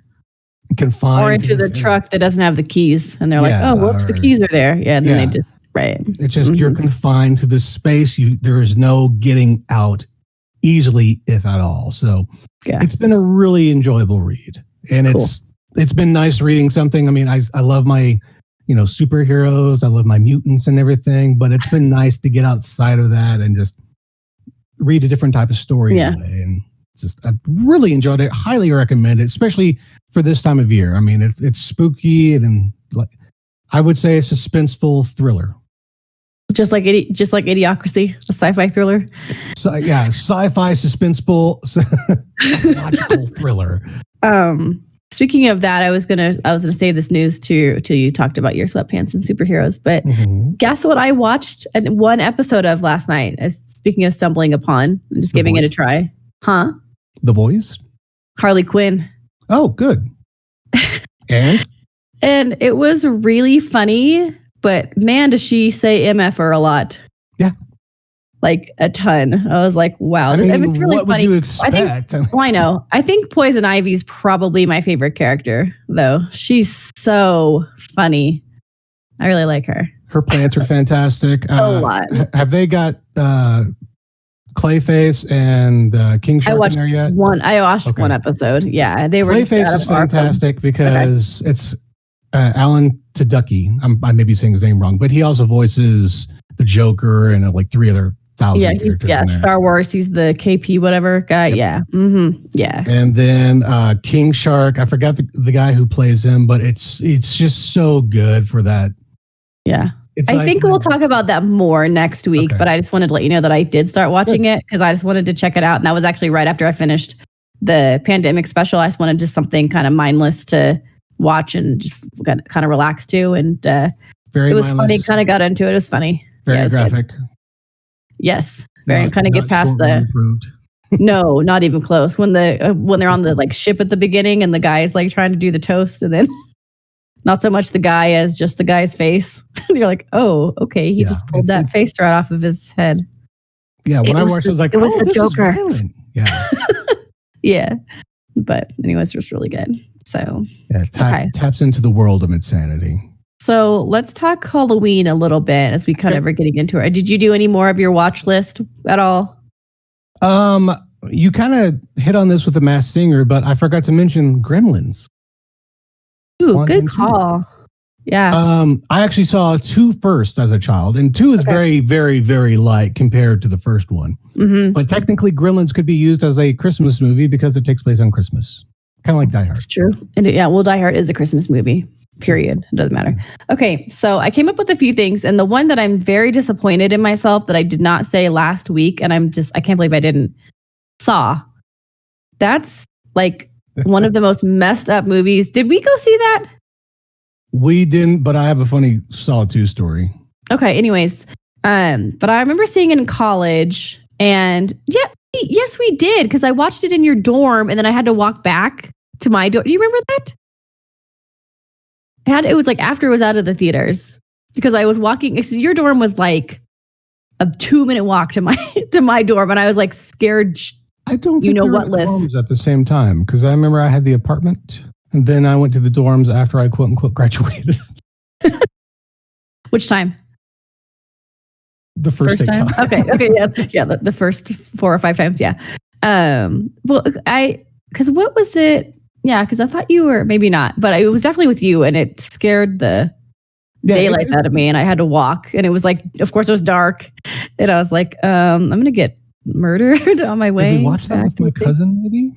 confined. Or into the truck that doesn't have the keys. And they're like, oh, whoops, the keys are there. Yeah. And then they just, It's just, you're confined to this space. There is no getting out easily, if at all. So it's been a really enjoyable read. And it's been nice reading something. I mean, I love my, superheroes. I love my mutants and everything, but it's been nice to get outside of that and just read a different type of story. Yeah. And I really enjoyed it. Highly recommend it, especially for this time of year. I mean, it's spooky and I would say a suspenseful thriller. Just like Idiocracy, a sci-fi thriller. So, sci-fi suspenseful logical thriller. Speaking of that, I was gonna save this news till you talked about your Sweatpants and Superheroes. But guess what I watched one episode of last night? Speaking of stumbling upon, and just giving it a try. Huh? The Boys? Harley Quinn. Oh, good. And it was really funny, but man, does she say MFR a lot. Yeah. Like a ton. I was like, wow. It's really what funny. Would you expect? I know. I think Poison Ivy's probably my favorite character, though. She's so funny. I really like her. Her plants are fantastic. A lot. Have they got Clayface and King Shark in there yet? I watched one episode. Yeah, they were. Clayface is fantastic because it's Alan Tudyk. I may be saying his name wrong, but he also voices the Joker and 3 other 1,000 characters. Star Wars. He's the KP whatever guy. Yep. Yeah. Mm-hmm. Yeah. And then King Shark. I forgot the guy who plays him, but it's just so good for that. Yeah. I think we'll talk about that more next week, but I just wanted to let you know that I did start watching it because I just wanted to check it out. And that was actually right after I finished the pandemic special. I just wanted just something kind of mindless to watch and just kind of relax to. And it was funny. Kind of got into it. It was funny. Very graphic. Yes. Very kind of get past the... No, not even close. When they're on the like ship at the beginning and the guy is like trying to do the toast and then not so much the guy as just the guy's face. You're like, oh, okay. He just pulled that face right off of his head. Yeah, when I watched it, I was like, it was the Joker. Yeah. Yeah. But anyways, it was really good. So taps into the world of insanity. So let's talk Halloween a little bit as we kind of are getting into it. Did you do any more of your watch list at all? You kind of hit on this with The Masked Singer, but I forgot to mention Gremlins. Ooh, good call. Yeah. I actually saw 2 first as a child, and 2 is very, very, very light compared to the first one. Mm-hmm. But technically, Gremlins could be used as a Christmas movie because it takes place on Christmas, kind of like Die Hard. It's true. And Die Hard is a Christmas movie. Period. It doesn't matter. Okay, so I came up with a few things, and the one that I'm very disappointed in myself that I did not say last week, and I can't believe I didn't. Saw. That's like one of the most messed up movies. Did we go see that? We didn't, but I have a funny Saw 2 story. Okay, anyways. But I remember seeing it in college, and yes, we did, because I watched it in your dorm, and then I had to walk back to my dorm. Do you remember that? It was like after it was out of the theaters, because I was walking. So your dorm was like a 2-minute walk to my dorm, and I was like scared. I don't think we were at the dorms at the same time, because I remember I had the apartment, and then I went to the dorms after I quote unquote graduated. Which time? The first time. Okay, yeah. The first 4 or 5 times, yeah. Well, because what was it? Yeah, because I thought you were maybe not, but it was definitely with you, and it scared the daylight out of me, and I had to walk, and it was like, of course, it was dark, and I was like, I'm gonna get murdered on my way. Did we watch that with my cousin?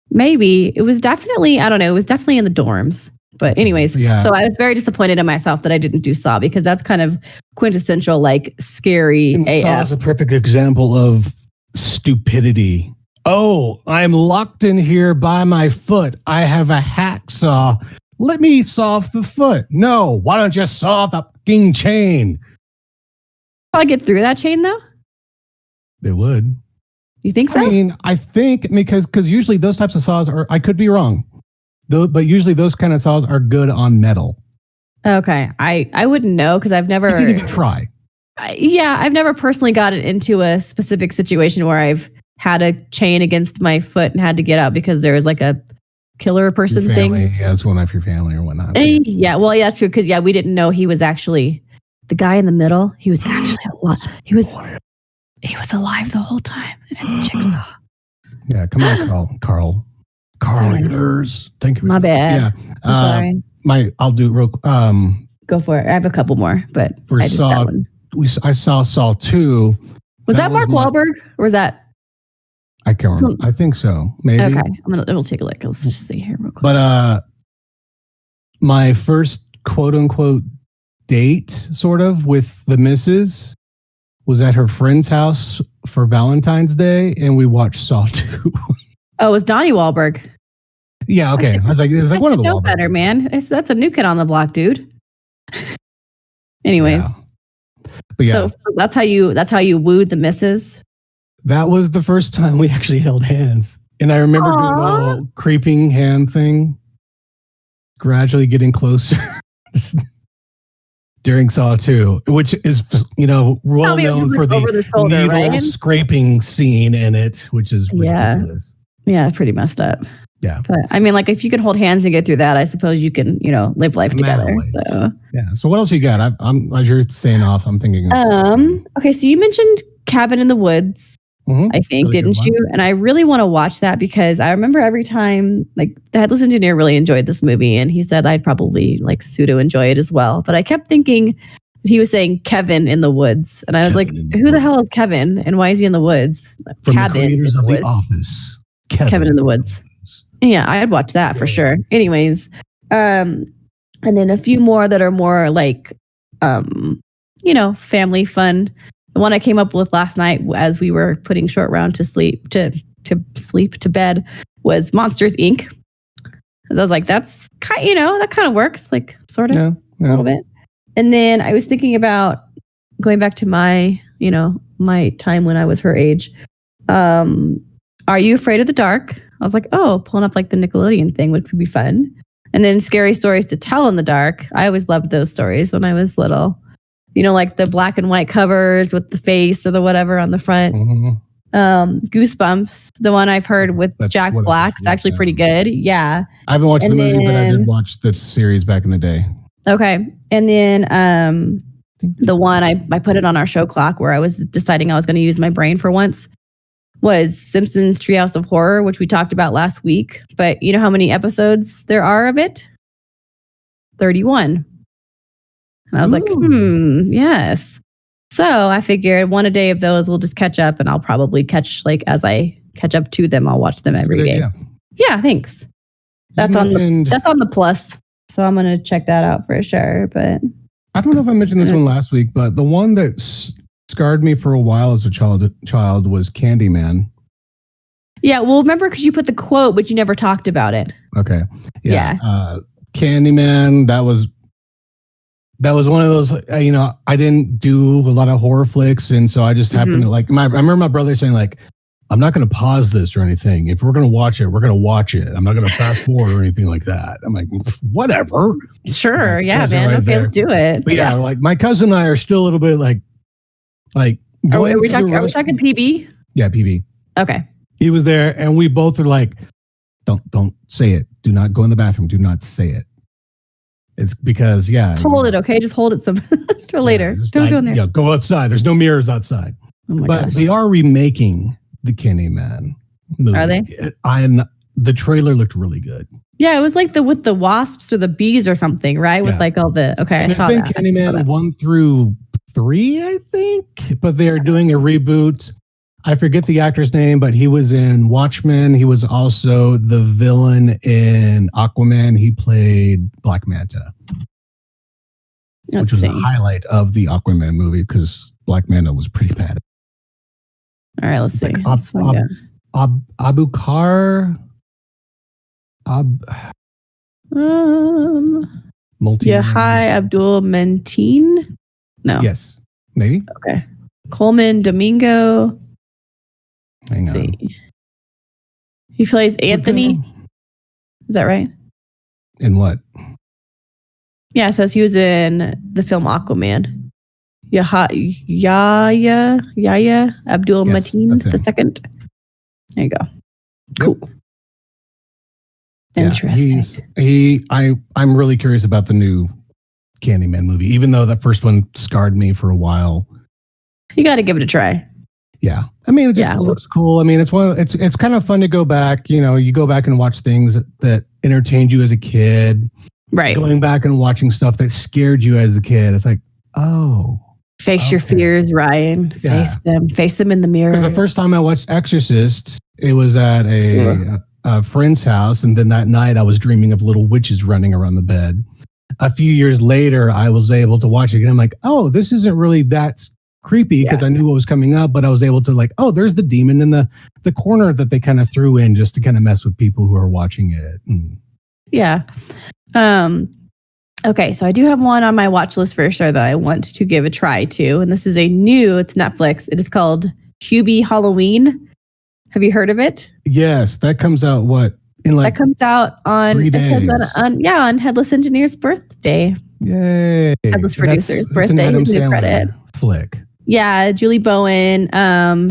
Maybe it was definitely. I don't know. It was definitely in the dorms. But anyways, so I was very disappointed in myself that I didn't do Saw, because that's kind of quintessential, like scary. And Saw is a perfect example of stupidity. Oh, I'm locked in here by my foot. I have a hacksaw. Let me saw off the foot. No, why don't you saw off the fucking chain? I get through that chain though. They would. You think so? I think because usually those types of saws are. I could be wrong. But usually those kind of saws are good on metal. Okay. I wouldn't know, because I've never... You didn't even try. I've never personally gotten into a specific situation where I've had a chain against my foot and had to get out because there was like a killer person thing. Yeah, it's one of your family or whatnot. Yeah, well, yeah, that's true, because we didn't know he was actually... The guy in the middle, he was actually alive. He was alive the whole time. And it's Jigsaw. Yeah, come on, Carl. Carlers. Thank you. My bad. Yeah. I'm sorry. I'll do it real. Go for it. I have a couple more, but I saw Saw 2. Was that Mark Wahlberg, or was that? I can't remember. I think so. Maybe. Okay, we'll take a look. Let's just see here real quick. But my first quote unquote date, sort of, with the missus was at her friend's house for Valentine's Day, and we watched Saw 2. Oh, it was Donnie Wahlberg. Yeah, okay. I was like, it's like one of the Wahlberg. Better, man. That's a new kid on the block, dude. Anyways, but so that's how you wooed the missus. That was the first time we actually held hands, and I remember doing the little creeping hand thing, gradually getting closer during Saw 2, which is well known for the needle scraping scene in it, which is ridiculous. Yeah, pretty messed up. Yeah. But I mean, like, if you can hold hands and get through that, I suppose you can, live life together. So yeah. So what else you got? I'm as you're staying off, I'm thinking. Okay, so you mentioned Cabin in the Woods. Mm-hmm. I think, didn't you? And I really want to watch that, because I remember every time, like, the Headless Engineer really enjoyed this movie, and he said I'd probably like pseudo enjoy it as well. But I kept thinking he was saying Kevin in the Woods, and I was like, who the hell is Kevin, and why is he in the woods? From Cabin the creators of The Office. Kevin in the Woods. Yeah, I'd watch that for sure. Anyways, and then a few more that are more like family fun. The one I came up with last night as we were putting Short Round to sleep to bed was Monsters Inc. I was like, that's kind, that kind of works, like sort of a little bit. And then I was thinking about going back to my time when I was her age. Are You Afraid of the Dark? I was like, pulling up like the Nickelodeon thing would be fun. And then Scary Stories to Tell in the Dark. I always loved those stories when I was little. Like the black and white covers with the face or the whatever on the front. Mm-hmm. Goosebumps, the one I've heard with Jack Black, is actually pretty good. Yeah. I haven't watched the movie, but I did watch this series back in the day. Okay. And then the one I put it on our show clock where I was deciding I was going to use my brain for once was Simpsons Treehouse of Horror, which we talked about last week. But you know how many episodes there are of it? 31. And I was like, yes. So I figured one a day of those will just catch up, and I'll probably catch, like, as I catch up to them, I'll watch them every day. Yeah, thanks. That's on the plus. So I'm going to check that out for sure. But I don't know if I mentioned this one last week, but the one that scarred me for a while as a child was Candyman. Yeah, well, remember, because you put the quote, but you never talked about it. Okay. Yeah. Candyman, that was one of those, I didn't do a lot of horror flicks. And so I just happened to I remember my brother saying, like, I'm not going to pause this or anything. If we're going to watch it, we're going to watch it. I'm not going to fast forward or anything like that. I'm like, whatever. Sure. Yeah, man. Right, okay, let's do it. But yeah, like my cousin and I are still a little bit like. Are we talking PB? Yeah, PB. Okay. He was there and we both were like, don't say it. Do not go in the bathroom. Do not say it. It's because, hold it, okay? Just hold it for later. Don't go in there. Yeah, go outside. There's no mirrors outside. Oh my gosh. They are remaking the Candyman movie. Are they? The trailer looked really good. Yeah, it was like with the wasps or the bees or something, right? With like all the, okay, I saw that. Candyman 1 through 3, I think, but they're doing a reboot. I forget the actor's name, but he was in Watchmen. He was also the villain in Aquaman. He played Black Manta, which was a highlight of the Aquaman movie because Black Manta was pretty bad. All right, let's see. Abu Kar. Hi, Abdul Mateen. No. Yes, maybe. Okay. Coleman Domingo. Hang on. See. He plays Anthony. Is that right? In what? Yeah, it says he was in the film Aquaman. Yahya Abdul Mateen the second. There you go. Cool. Yeah, interesting. I'm really curious about the new Candyman movie, even though that first one scarred me for a while. You got to give it a try. Yeah, I mean, it just looks cool. I mean, it's kind of fun to go back. You go back and watch things that entertained you as a kid. Right. Going back and watching stuff that scared you as a kid. It's like, face your fears, Ryan. Face them in the mirror. Because the first time I watched Exorcist, it was at a friend's house, and then that night I was dreaming of little witches running around the bed. A few years later, I was able to watch it again. I'm like, this isn't really that creepy because I knew what was coming up, but I was able to there's the demon in the corner that they kind of threw in just to kind of mess with people who are watching it. Yeah. Okay, so I do have one on my watch list for sure that I want to give a try to, and this is it's Netflix. It is called Hubie Halloween. Have you heard of it? Yes, that comes out that comes out on 3 days. On Headless Engineer's birthday. Yay! Headless Producer's birthday. An Adam New Sandler credit flick. Yeah, Julie Bowen,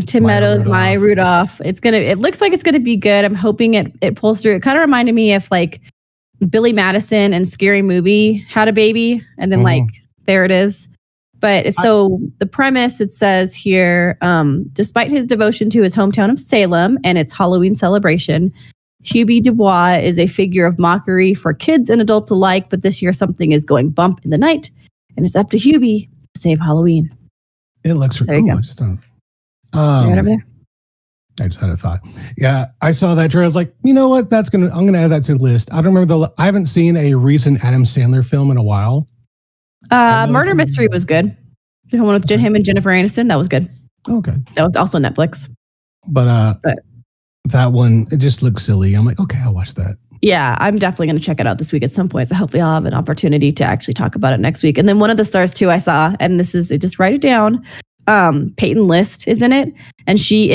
Tim Meadows, Maya Rudolph. It looks like it's gonna be good. I'm hoping it pulls through. It kind of reminded me of like Billy Madison and Scary Movie had a baby, and then there it is. But the premise, it says here, despite his devotion to his hometown of Salem and its Halloween celebration, Hubie Dubois is a figure of mockery for kids and adults alike. But this year, something is going bump in the night, and it's up to Hubie to save Halloween. It looks there. You go. I just don't. Right over there. I just had a thought. Yeah, I saw that trailer. I was like, you know what? I'm gonna add that to the list. I don't remember I haven't seen a recent Adam Sandler film in a while. Murder Mystery was good. The one with him and Jennifer Aniston, that was good. Okay. That was also Netflix. But that one, it just looks silly. I'm like, okay, I'll watch that. Yeah, I'm definitely going to check it out this week at some point. So hopefully I'll have an opportunity to actually talk about it next week. And then one of the stars too I saw, and just write it down. Peyton List is in it, and she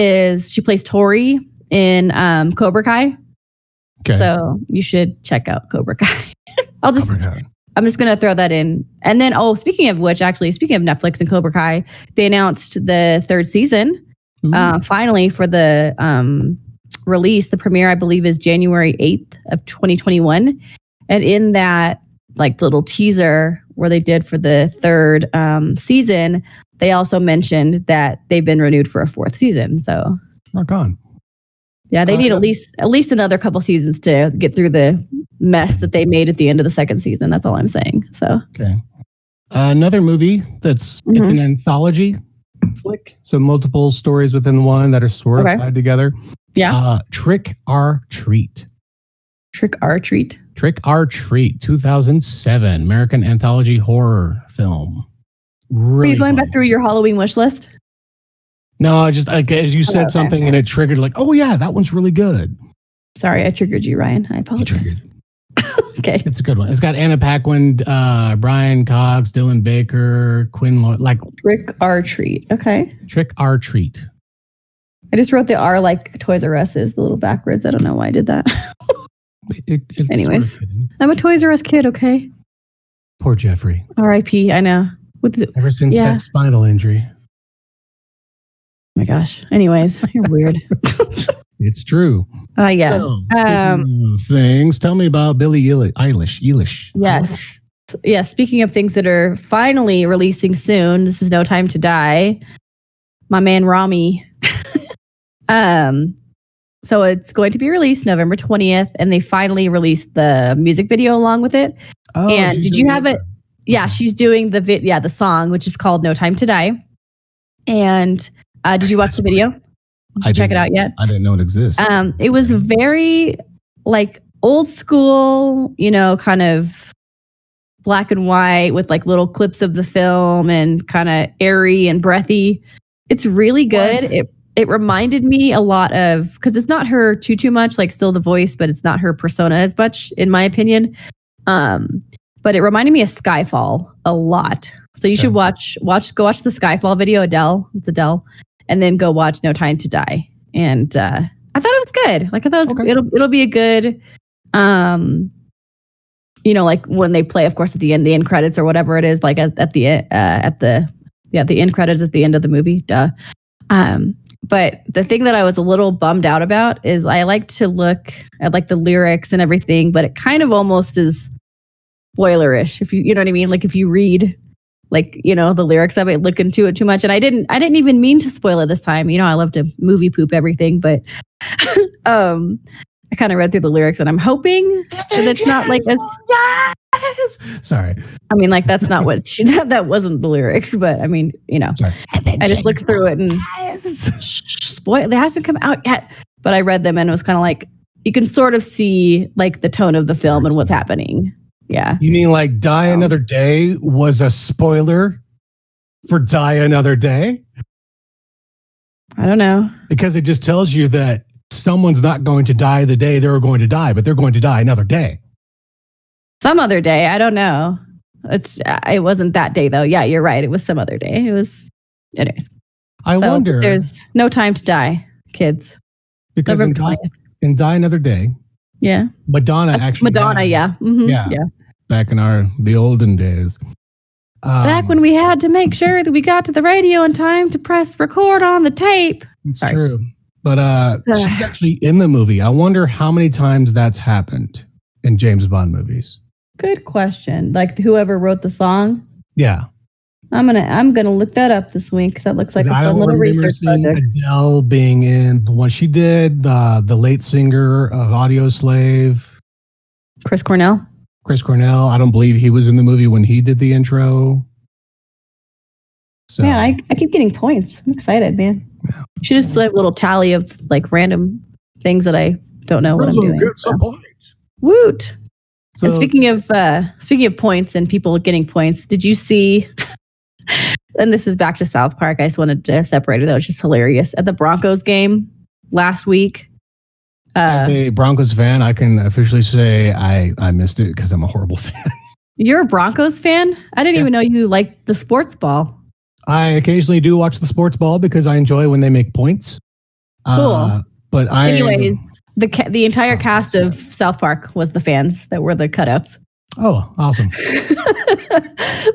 plays Tori in Cobra Kai. Okay. So you should check out Cobra Kai. I'm just going to throw that in. And then, speaking of Netflix and Cobra Kai, they announced the third season finally for the release. The premiere, I believe, is January 8th of 2021. And in that little teaser where they did for the third season, they also mentioned that they've been renewed for a fourth season. So rock on. Yeah, they need at least another couple seasons to get through the mess that they made at the end of the second season. That's all I'm saying. So okay. Another movie it's an anthology flick, so multiple stories within one that are sort of tied together. Yeah. Trick or Treat. Trick or Treat. Trick or Treat, 2007, American anthology horror film. Really Are you going back through your Halloween wish list? No, I just as you said something and it triggered oh yeah, that one's really good. Sorry, I triggered you, Ryan. I apologize. Okay. It's a good one. It's got Anna Paquin, Brian Cox, Dylan Baker, Quinn Lloyd, Trick or Treat. Okay. Trick or Treat. I just wrote the R like Toys R Us is a little backwards. I don't know why I did that. Anyways, I'm a Toys R Us kid, okay? Poor Jeffrey. R.I.P. I know. Ever since that spinal injury. Oh my gosh. Anyways, you're weird. It's true. Yeah. Things. Tell me about Billie Eilish. Yes. Yeah. Speaking of things that are finally releasing soon, this is No Time to Die. My man Rami. So it's going to be released November 20th, and they finally released the music video along with it. Oh, and did you have it? Yeah, she's doing the song, which is called No Time to Die. And did you watch the video? Did you check it out yet? I didn't know it existed. It was very old school, kind of black and white with little clips of the film and kind of airy and breathy. It's really good. It reminded me a lot of, because it's not her too much, still the voice, but it's not her persona as much, in my opinion. But it reminded me of Skyfall a lot. So you should go watch the Skyfall video, Adele. It's Adele. And then go watch No Time to Die. And I thought it was good. I thought it'll be a good, when they play, of course, at the end credits or whatever it is, at the end credits at the end of the movie. Duh. But the thing that I was a little bummed out about is I like to look at the lyrics and everything, but it kind of almost is spoilerish, if you know what I mean. If you read the lyrics of it, look into it too much. And I didn't even mean to spoil it this time. I love to movie poop everything, but I kind of read through the lyrics and I'm hoping that it's not yes! Sorry. I mean, that's not what that wasn't the lyrics, but I mean, I just looked through it and spoil. It hasn't come out yet, but I read them and it was kind of you can sort of see the tone of the film and what's happening. Yeah. You mean Die Another Day was a spoiler for Die Another Day? I don't know. Because it just tells you that someone's not going to die the day they're going to die, but they're going to die another day. Some other day. I don't know. It wasn't that day though. Yeah, you're right. It was some other day. It was. Anyways. I wonder. There's no time to die, kids. Because in Die Another Day. Yeah. Madonna actually. Madonna, yeah. Mm-hmm, yeah. Back in the olden days. Back when we had to make sure that we got to the radio in time to press record on the tape. It's true. But she's actually in the movie. I wonder how many times that's happened in James Bond movies. Good question. Whoever wrote the song? Yeah. I'm gonna look that up this week because that looks like a fun little research project. Adele being in the one she did, the late singer of Audio Slave. Chris Cornell. I don't believe he was in the movie when he did the intro. So, yeah, I keep getting points. I'm excited, man. Yeah. You should just a little tally of random things that I don't know what I'm doing. Get some points. Woot. And speaking of points and people getting points, did you see? And this is back to Southpark. I just wanted to separate it. That was just hilarious. At the Broncos game last week. As a Broncos fan, I can officially say I missed it because I'm a horrible fan. You're a Broncos fan? I didn't even know you liked the sports ball. I occasionally do watch the sports ball because I enjoy when they make points. Cool. But anyways, the entire cast of Southpark was the fans that were the cutouts. Oh, awesome.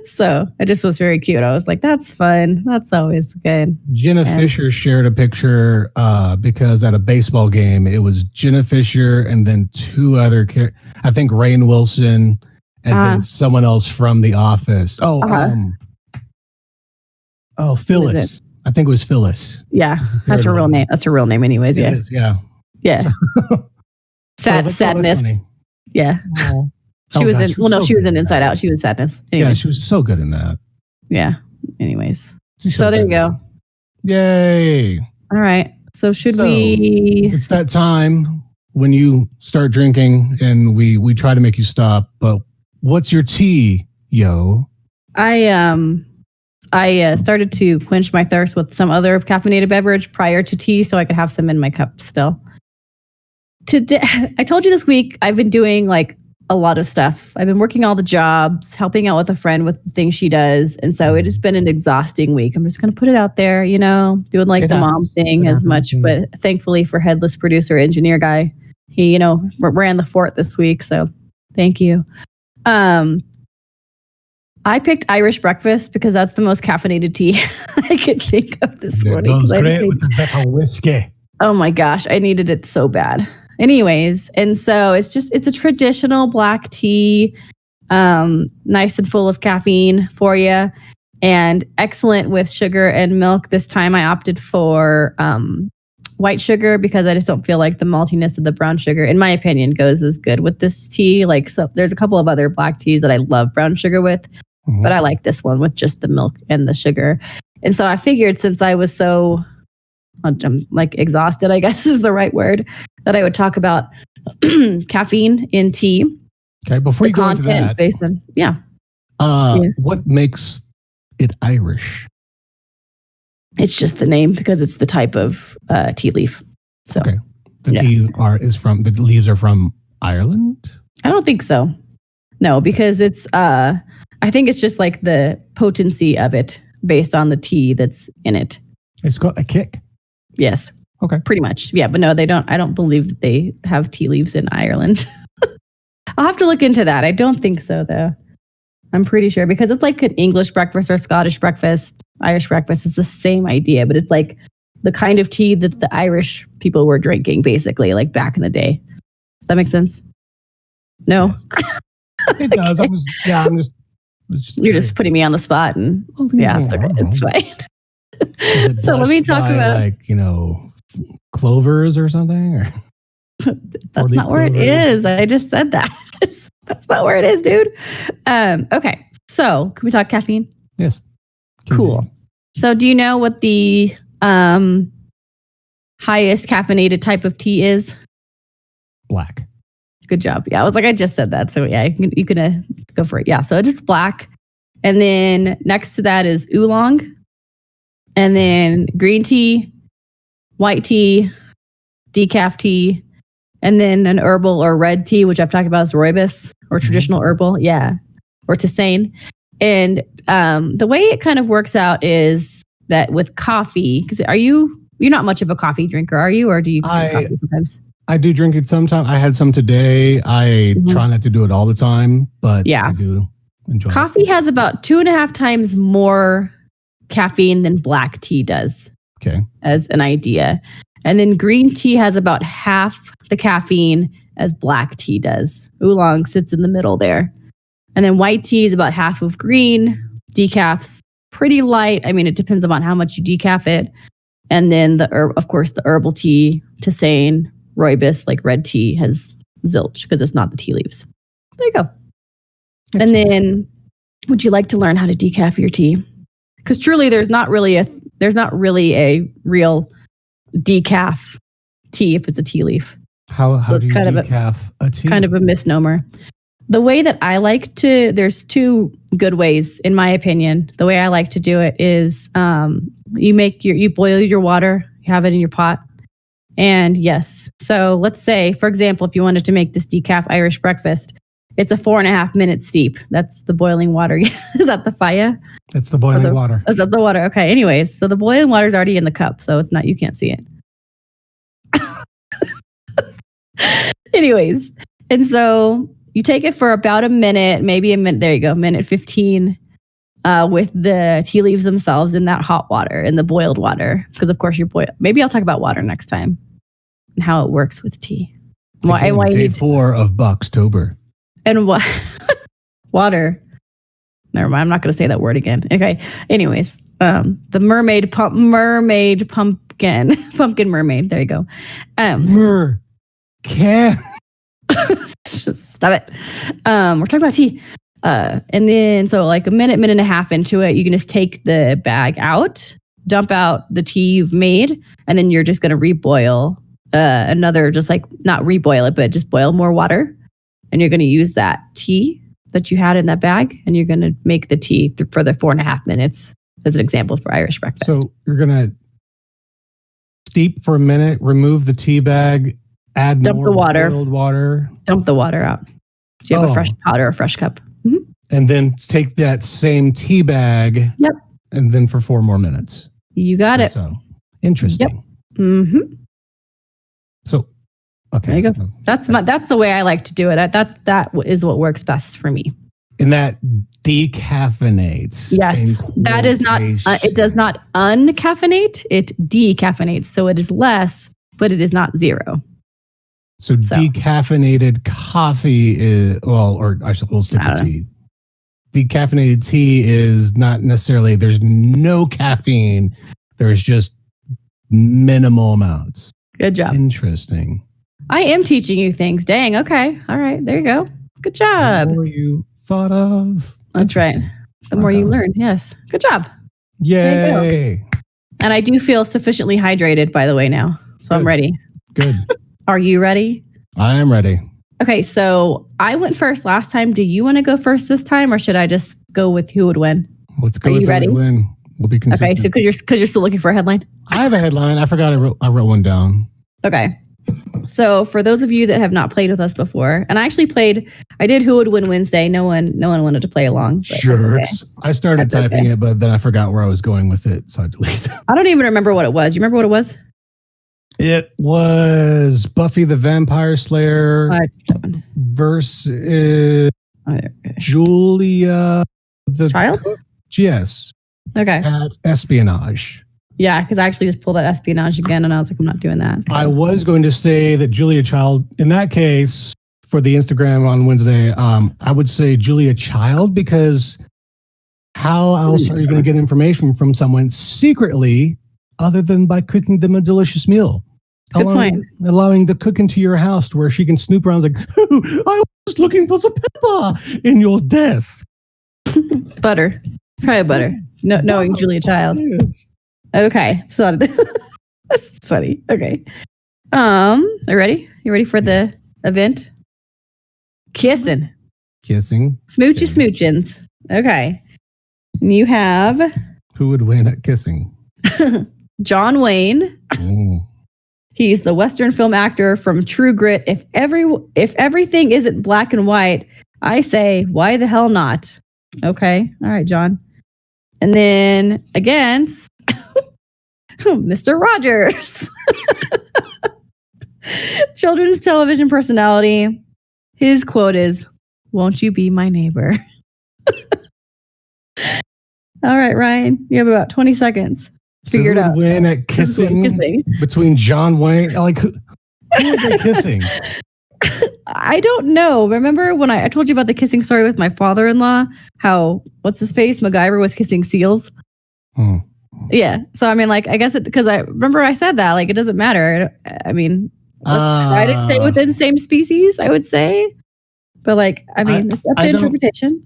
So it just was very cute. I was like, that's fun. That's always good. Jenna Fisher shared a picture because at a baseball game, it was Jenna Fisher and then two other, I think Rainn Wilson and then someone else from The Office. Phyllis. I think it was Phyllis. Yeah, that's her real name. That's her real name anyways. It is, yeah. Yeah. Sadness. Yeah. Oh. She was in Inside Out. She was Sadness. Anyways. Yeah, she was so good in that. Yeah. Anyways. So there you go. Yay. All right. So we... It's that time when you start drinking and we try to make you stop. But what's your tea, yo? I started to quench my thirst with some other caffeinated beverage prior to tea so I could have some in my cup still. Today, I told you this week I've been doing like a lot of stuff. I've been working all the jobs, helping out with a friend with the things she does. And so it has been an exhausting week. I'm just going to put it out there, doing like the mom thing as much. But thankfully for headless producer engineer guy, he, ran the fort this week. So thank you. I picked Irish breakfast because that's the most caffeinated tea I could think of this morning. It goes great with the better whiskey. Oh my gosh, I needed it so bad. Anyways, and so it's a traditional black tea, nice and full of caffeine for you, and excellent with sugar and milk. This time I opted for white sugar because I just don't feel like the maltiness of the brown sugar, in my opinion, goes as good with this tea. Like, so there's a couple of other black teas that I love brown sugar with, but I like this one with just the milk and the sugar. And so I figured since I was so like exhausted, I guess is the right word, that I would talk about caffeine in tea. Okay, before you go into that, what makes it Irish? It's just the name because it's the type of tea leaf. So, okay, the leaves are from Ireland. I don't think so. No, because it's I think it's just like the potency of it based on the tea that's in it. It's got a kick. Yes. Okay. Pretty much. Yeah, but no, they don't. I don't believe that they have tea leaves in Ireland. I'll have to look into that. I don't think so, though. I'm pretty sure because it's like an English breakfast or Scottish breakfast, Irish breakfast. It's the same idea, but it's like the kind of tea that the Irish people were drinking, basically, like back in the day. Does that make sense? No? Yes. It does. Okay. You're just putting me on the spot. And it's okay. It's fine. So let me talk about like, clovers or something? Or that's not where it is. I just said that. That's not where it is, dude. Okay. So can we talk caffeine? Yes. Cool. So do you know what the highest caffeinated type of tea is? Black. Good job. Yeah, I was like, I just said that. So yeah, you can go for it. Yeah, so it is black. And then next to that is oolong. And then green tea, white tea, decaf tea, and then an herbal or red tea, which I've talked about as rooibos or traditional herbal. Yeah, or tisane. And the way it kind of works out is that with coffee, because you're not much of a coffee drinker, are you? Or do you drink coffee sometimes? I do drink it sometimes. I had some today. I try not to do it all the time, but I do enjoy it. Coffee has about 2.5 times more caffeine than black tea does. Okay. As an idea. And then green tea has about half the caffeine as black tea does. Oolong sits in the middle there. And then white tea is about half of green. Decaf's pretty light. I mean, it depends upon how much you decaf it. And then of course, the herbal tea, tisane, rooibos, like red tea, has zilch because it's not the tea leaves. There you go. And then, would you like to learn how to decaf your tea? Because truly, there's not really a real decaf tea if it's a tea leaf. How do you decaf a tea? Kind of a misnomer. The way that I like to, there's two good ways, in my opinion. The way I like to do it is you boil your water, you have it in your pot. And yes, so let's say, for example, if you wanted to make this decaf Irish breakfast, it's a 4.5 minute steep. That's the boiling water. Is that the fire? It's the boiling water. Is that the water? Okay. Anyways, so the boiling water is already in the cup, so it's not, you can't see it. Anyways, and so you take it for about a minute, maybe a minute. There you go, minute 15, with the tea leaves themselves in that hot water, in the boiled water, because of course you boil. Maybe I'll talk about water next time and how it works with tea. Again, why day 4 of Boxtober. And what? Water. Never mind. I'm not going to say that word again. Okay. Anyways, the pumpkin mermaid. There you go. Stop it. We're talking about tea. And then, so like a minute and a half into it, you can just take the bag out, dump out the tea you've made, and then you're just going to reboil another, just like not reboil it, but just boil more water. And you're going to use that tea that you had in that bag, and you're going to make the tea for the 4.5 minutes as an example for Irish breakfast. So you're going to steep for a minute, remove the tea bag, dump more boiled water. Dump the water out. Do you have a fresh pot or a fresh cup? Mm-hmm. And then take that same tea bag. Yep. And then for 4 more minutes. You got it. So interesting. Yep. Mm-hmm. So, okay. There you go. That's the way I like to do it. That is what works best for me. And that decaffeinates. Yes. That is not, it does not uncaffeinate. It decaffeinates. So it is less, but it is not zero. So decaffeinated coffee is, or I suppose stick with tea. Decaffeinated tea is not necessarily, there's no caffeine. There's just minimal amounts. Good job. Interesting. I am teaching you things. Dang. Okay. All right. There you go. Good job. The more you thought of. That's right. The more you learn. Yes. Good job. Yay. And I do feel sufficiently hydrated, by the way, now. So I'm ready. Good. Are you ready? I am ready. Okay. So I went first last time. Do you want to go first this time, or should I just go with who would win? Let's go with who would win. We'll be consistent. Okay. So because you're still looking for a headline? I have a headline. I forgot I wrote one down. Okay. So for those of you that have not played with us before, and I did Who Would Win Wednesday. No one wanted to play along. Sure. Okay. I started typing it, but then I forgot where I was going with it, so I deleted it. I don't even remember what it was. You remember what it was? It was Buffy the Vampire Slayer versus Julia the Child? Yes. Okay. At espionage. Yeah, because I actually just pulled out espionage again, and I was like, I'm not doing that. So. I was going to say that Julia Child, in that case, for the Instagram on Wednesday, I would say Julia Child, because how else are you going to get information from someone secretly other than by cooking them a delicious meal? Good point. Allowing the cook into your house to where she can snoop around like, oh, I was looking for some pepper in your desk. Butter. Probably butter. No, knowing Julia Child. Yes. Okay. So this is funny. Okay. Are you ready? You ready for the event? Kissing. Smoochy smoochins. Okay. And you have... Who would win at kissing? John Wayne. Oh. He's the Western film actor from True Grit. If everything isn't black and white, I say, why the hell not? Okay. All right, John. And then against Mr. Rogers. Children's television personality. His quote is, "Won't you be my neighbor?" All right, Ryan, you have about 20 seconds. Figure it out. Win at kissing between John Wayne. Like, who are they kissing? I don't know. Remember when I told you about the kissing story with my father-in-law? How, what's his face? MacGyver was kissing seals. Hmm. Yeah. So, I mean, like, I guess because I remember I said that, like, it doesn't matter. I mean, let's try to stay within the same species, I would say. But, like, I mean, it's up to interpretation.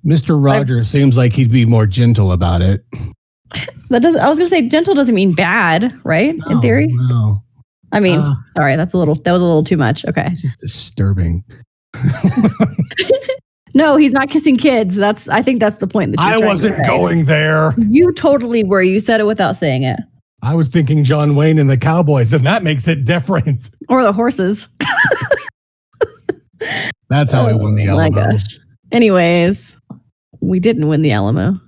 Mr. Rogers seems like he'd be more gentle about it. I was going to say gentle doesn't mean bad, right? In theory. No. I mean, sorry, that was a little too much. Okay. It's just disturbing. No, he's not kissing kids. I think that's the point that you're I wasn't going there. You totally were. You said it without saying it. I was thinking John Wayne and the Cowboys, and that makes it different. Or the horses. That's how we won the Alamo. My gosh. Anyways, we didn't win the Alamo.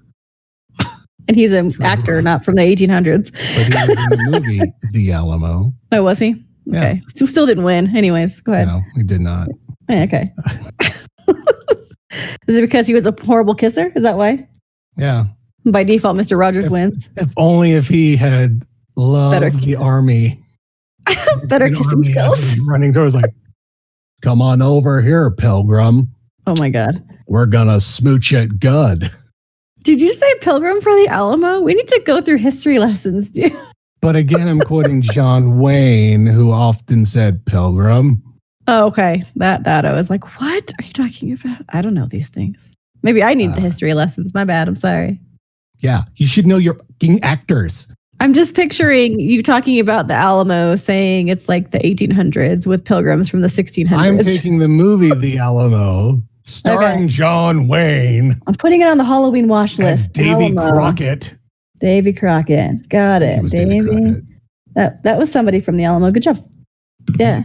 And he's an actor, not from the 1800s. But he was in the movie The Alamo. Oh, was he? Okay. Yeah. Still didn't win. Anyways, go ahead. No, we did not. Okay. Is it because he was a horrible kisser? Is that why? Yeah. By default, Mr. Rogers wins. If he had loved the army. Better kissing skills. Running towards like, come on over here, Pilgrim. Oh my God. We're gonna smooch it good. Did you say Pilgrim for the Alamo? We need to go through history lessons, dude. But again, I'm quoting John Wayne, who often said Pilgrim. Oh, okay. That I was like, what are you talking about? I don't know these things. Maybe I need the history lessons. My bad. I'm sorry. Yeah, you should know your fucking actors. I'm just picturing you talking about the Alamo, saying it's like the 1800s with pilgrims from the 1600s. I'm taking the movie The Alamo, starring John Wayne. I'm putting it on the Halloween watch list. As Davy Crockett. Davy Crockett. Got it. Davy. That was somebody from the Alamo. Good job. Yeah.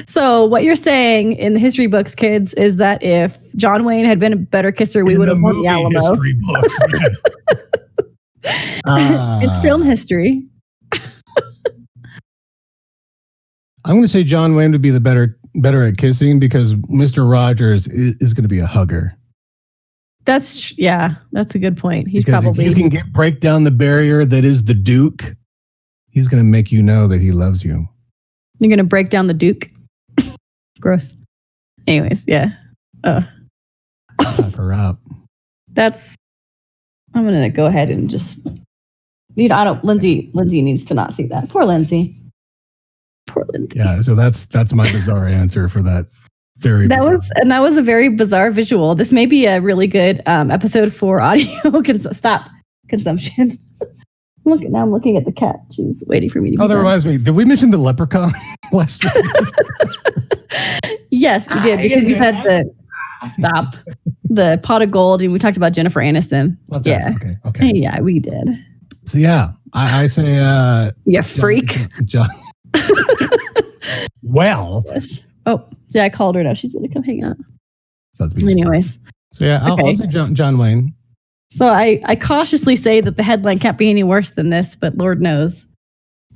So what you're saying in the history books, kids, is that if John Wayne had been a better kisser, we would have won the Alamo. History books, yes. In film history. I'm going to say John Wayne would be the better at kissing because Mr. Rogers is going to be a hugger. That's a good point. He's because probably if you can break down the barrier that is the Duke, he's going to make you know that he loves you. You're going to break down the Duke. Gross. Anyways, yeah. Wrap her up. I'm going to go ahead and just, Lindsay needs to not see that. Poor Lindsay. Yeah, so that's my bizarre answer for that. That was a very bizarre visual. This may be a really good episode for audio consumption. Now I'm looking at the cat. She's waiting for me to be done. Reminds me. Did we mention the leprechaun last week? Yes, we did, because you said the pot of gold, and we talked about Jennifer Aniston. Yeah. Okay. Yeah, we did. So yeah, I say you freak. John. Well. Oh, yeah, I called her now. She's gonna come hang out. Anyways. So yeah, I'll say John Wayne. So I cautiously say that the headline can't be any worse than this, but Lord knows.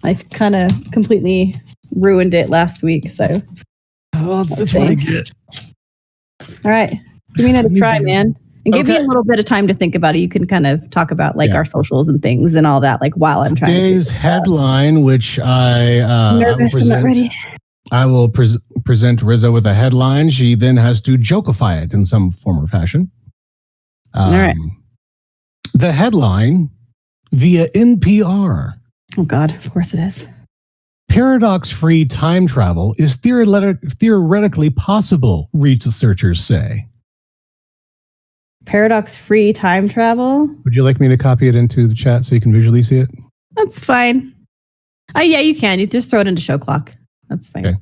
I kind of completely ruined it last week, so. Oh, that's what I get. All right. Give me another try, man. And give me a little bit of time to think about it. You can kind of talk about our socials and things and all that, while I'm trying to. Today's headline, which I'm nervous, I'm not ready. I will present Rizzo with a headline. She then has to jokify it in some form or fashion. All right. The headline via NPR. Oh, God. Of course it is. Paradox-free time travel is theoretically possible, researchers say. Paradox-free time travel? Would you like me to copy it into the chat so you can visually see it? That's fine. Yeah, you can. You just throw it into show clock. That's fine. Okay.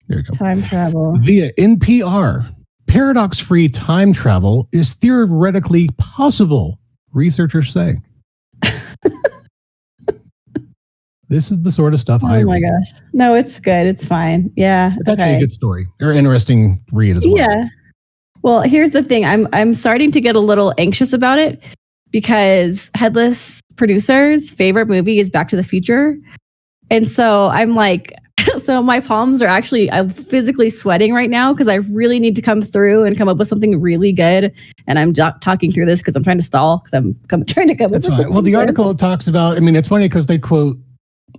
There you go. Time travel. Via NPR, paradox-free time travel is theoretically possible, researchers say. This is the sort of stuff I read. Oh my gosh. No, it's good. It's fine. Yeah. It's actually a good story. Or interesting read as well. Yeah. Well, here's the thing. I'm starting to get a little anxious about it because Headless Producer's favorite movie is Back to the Future. And so I'm like, so my palms are I'm physically sweating right now because I really need to come through and come up with something really good. And I'm talking through this because I'm trying to stall because I'm trying to come up with something. Well, the article talks about, it's funny because they quote.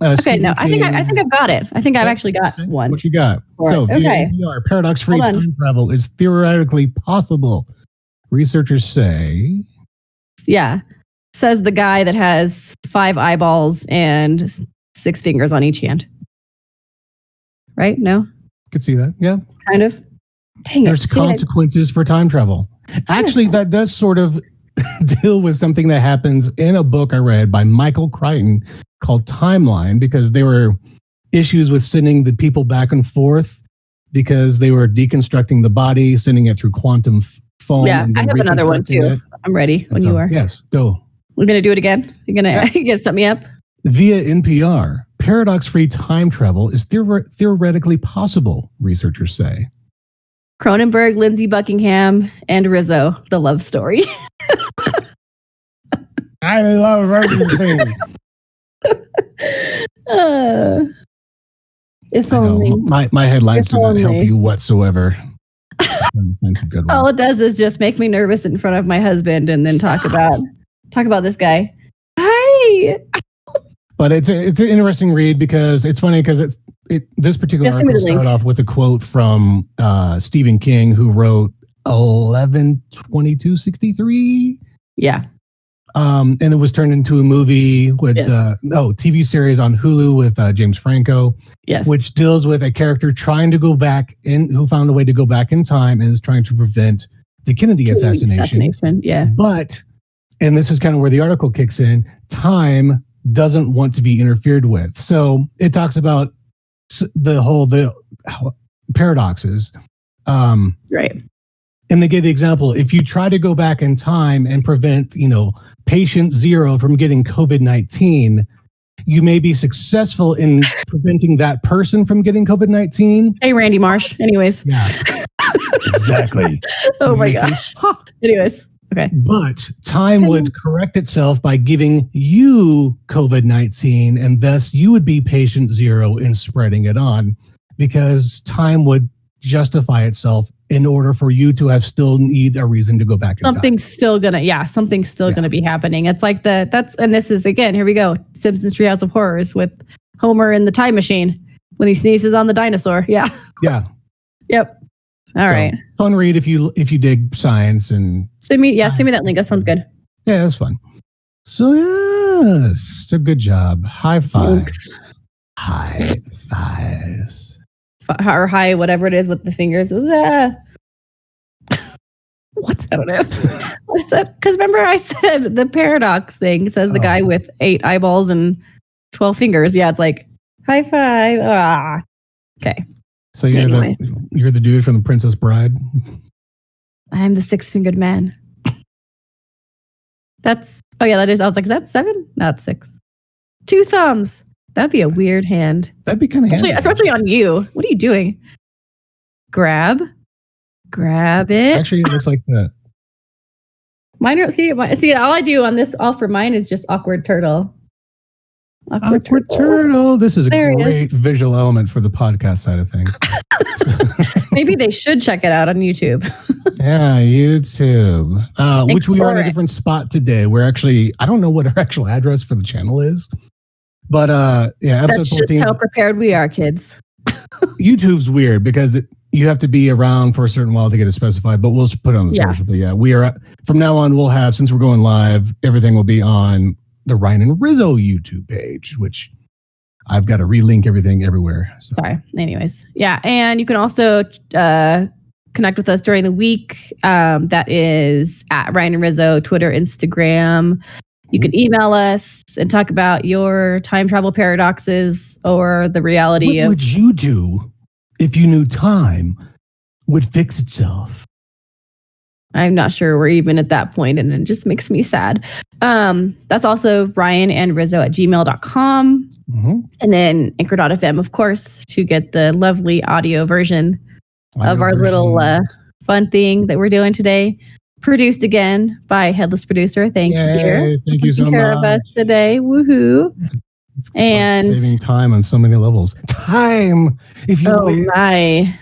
I think I've got it. I think I've actually got one. What you got? So, VR, paradox-free time travel is theoretically possible. Researchers say. Yeah. Says the guy that has 5 eyeballs and 6 fingers on each hand. Right? No? Could see that. Yeah. Kind of. Dang There's consequences for time travel. Actually, that does sort of deal with something that happens in a book I read by Michael Crichton called Timeline because there were issues with sending the people back and forth because they were deconstructing the body, sending it through quantum foam. Yeah, and I then have another one too. it. I'm ready when you are. Yes, go. We're going to do it again. You're going to set me up? Via NPR, paradox-free time travel is theoretically possible, researchers say. Cronenberg, Lindsay Buckingham, and Rizzo, the love story. I love everything. If only. My headlines do not help you whatsoever. That's a good one. All it does is just make me nervous in front of my husband and then talk about this guy. Hi. But it's an interesting read because it's funny because this particular article started off with a quote from Stephen King, who wrote 11/22/63. Yeah. And it was turned into a movie with TV series on Hulu with James Franco. Yes. Which deals with a character trying to go back who found a way to go back in time and is trying to prevent the Kennedy assassination. Yeah. But, and this is kind of where the article kicks in, time doesn't want to be interfered with. So it talks about the paradoxes. Right. And they give the example, if you try to go back in time and prevent, patient 0 from getting COVID-19, you may be successful in preventing that person from getting COVID-19. Hey, Randy Marsh. Anyways. Yeah, exactly. Oh my gosh. Anyways. Okay. But time would correct itself by giving you COVID-19, and thus you would be patient 0 in spreading it on, because time would justify itself in order for you to need a reason to go back. Something's still gonna be happening. It's like and this is again, here we go. Simpsons Treehouse of Horrors with Homer in the time machine when he sneezes on the dinosaur. Yeah. Yeah. Yep. All right. Fun read if you dig science and send me that link. That sounds good. Yeah, that's fun. So yes, it's a good job. High five. Thanks. High fives. Or high, whatever it is with the fingers. What? I don't know. I said, because remember I said the paradox thing says the guy with 8 eyeballs and 12 fingers. Yeah, it's like high five. Okay. So you're the dude from The Princess Bride? I am the 6-fingered man. that is. I was like, is that 7? Not 6. 2 thumbs. That'd be a weird hand. That'd be kind of handy. Especially on you. What are you doing? Grab it. Actually, it looks like that. Mine. See, all I do on this, all for mine is just awkward turtle. Awkward turtle. This is a great visual element for the podcast side of things. Maybe they should check it out on YouTube. Yeah, YouTube. Which we are in a different spot today. We're actually, I don't know what our actual address for the channel is. But that's just how prepared we are, kids. YouTube's weird because you have to be around for a certain while to get it specified, but we'll just put it on the social. But yeah, we are from now on. We'll have, since we're going live, everything will be on the Ryan and Rizzo YouTube page, which I've got to relink everything everywhere. So. Sorry. Anyways, yeah, and you can also connect with us during the week. That is at Ryan and Rizzo, Twitter, Instagram. You can email us and talk about your time travel paradoxes or the reality of... What would you do if you knew time would fix itself? I'm not sure we're even at that point, and it just makes me sad. That's also Ryan and Rizzo at gmail.com. Mm-hmm. And then Anchor.fm, of course, to get the lovely audio version of our little fun thing that we're doing today. Produced again by Headless Producer. Thank you, dear. Thank you so much. Taking care of us today. Woohoo. And saving time on so many levels. Time. If you my.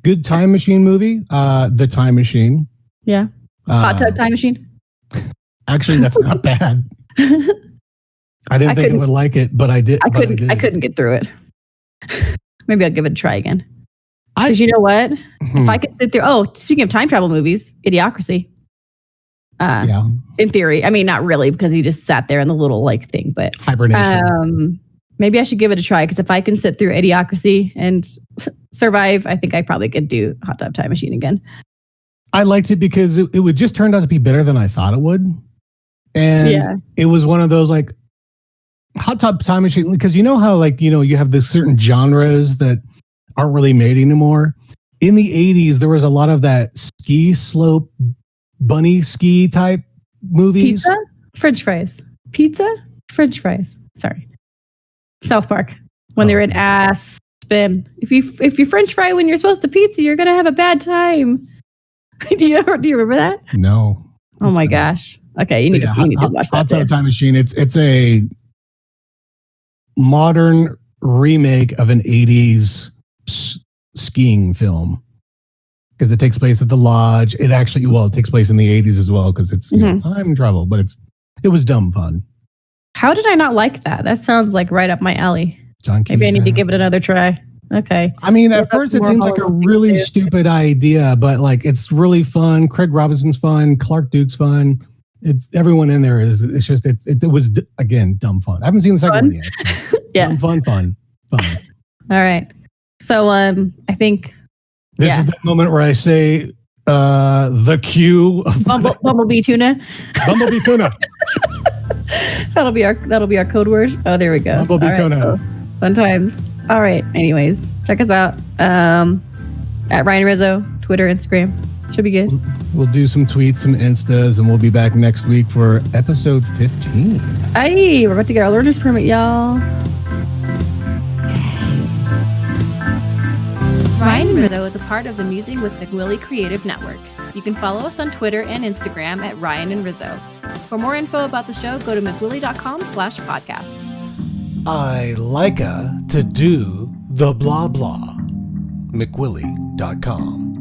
Good time machine movie. The Time Machine. Yeah. Hot Tub Time Machine. Actually, that's not bad. I didn't think I would like it, but I did. I couldn't get through it. Maybe I'll give it a try again. Because you know what? If I could sit through... speaking of time travel movies, Idiocracy. In theory. I mean, not really, because he just sat there in the little thing, but... Hibernation. Maybe I should give it a try, because if I can sit through Idiocracy and survive, I think I probably could do Hot Tub Time Machine again. I liked it because it would just turned out to be better than I thought it would. And it was one of those Hot Tub Time Machine, because you know how you have this certain genres that aren't really made anymore. In the 80s, there was a lot of that ski slope, bunny ski type movies. Pizza, French fries. Pizza, French fries. Sorry, Southpark. When they're in Aspen, if you French fry when you're supposed to pizza, you're gonna have a bad time. Do you remember that? No. Oh my gosh. Okay, you need to watch that. Hot Tub Time Machine. It's a modern remake of an 80s skiing film because it takes place at the lodge. It takes place in the 80s as well because it's time travel, but it was dumb fun. How did I not like that? That sounds like right up my alley. Maybe I need to give it another try. Okay. I mean, at first it seems like a really stupid idea, but like it's really fun. Craig Robinson's fun. Clark Duke's fun. It's everyone in there is. It's just it was again dumb fun. I haven't seen the second one yet. Yeah. Fun. All right. So I think this is the moment where I say the cue. Bumblebee tuna. Bumblebee tuna. That'll be our code word. Oh, there we go. Bumblebee tuna. So, fun times. All right. Anyways, check us out at Ryan Rizzo, Twitter, Instagram. Should be good. We'll do some tweets, some Instas, and we'll be back next week for episode 15. Hey, we're about to get our learner's permit, y'all. Ryan and Rizzo is a part of the Musing with McWillie Creative Network. You can follow us on Twitter and Instagram at Ryan and Rizzo. For more info about the show, go to mcwillie.com/podcast. I like to do the blah blah. McWillie.com.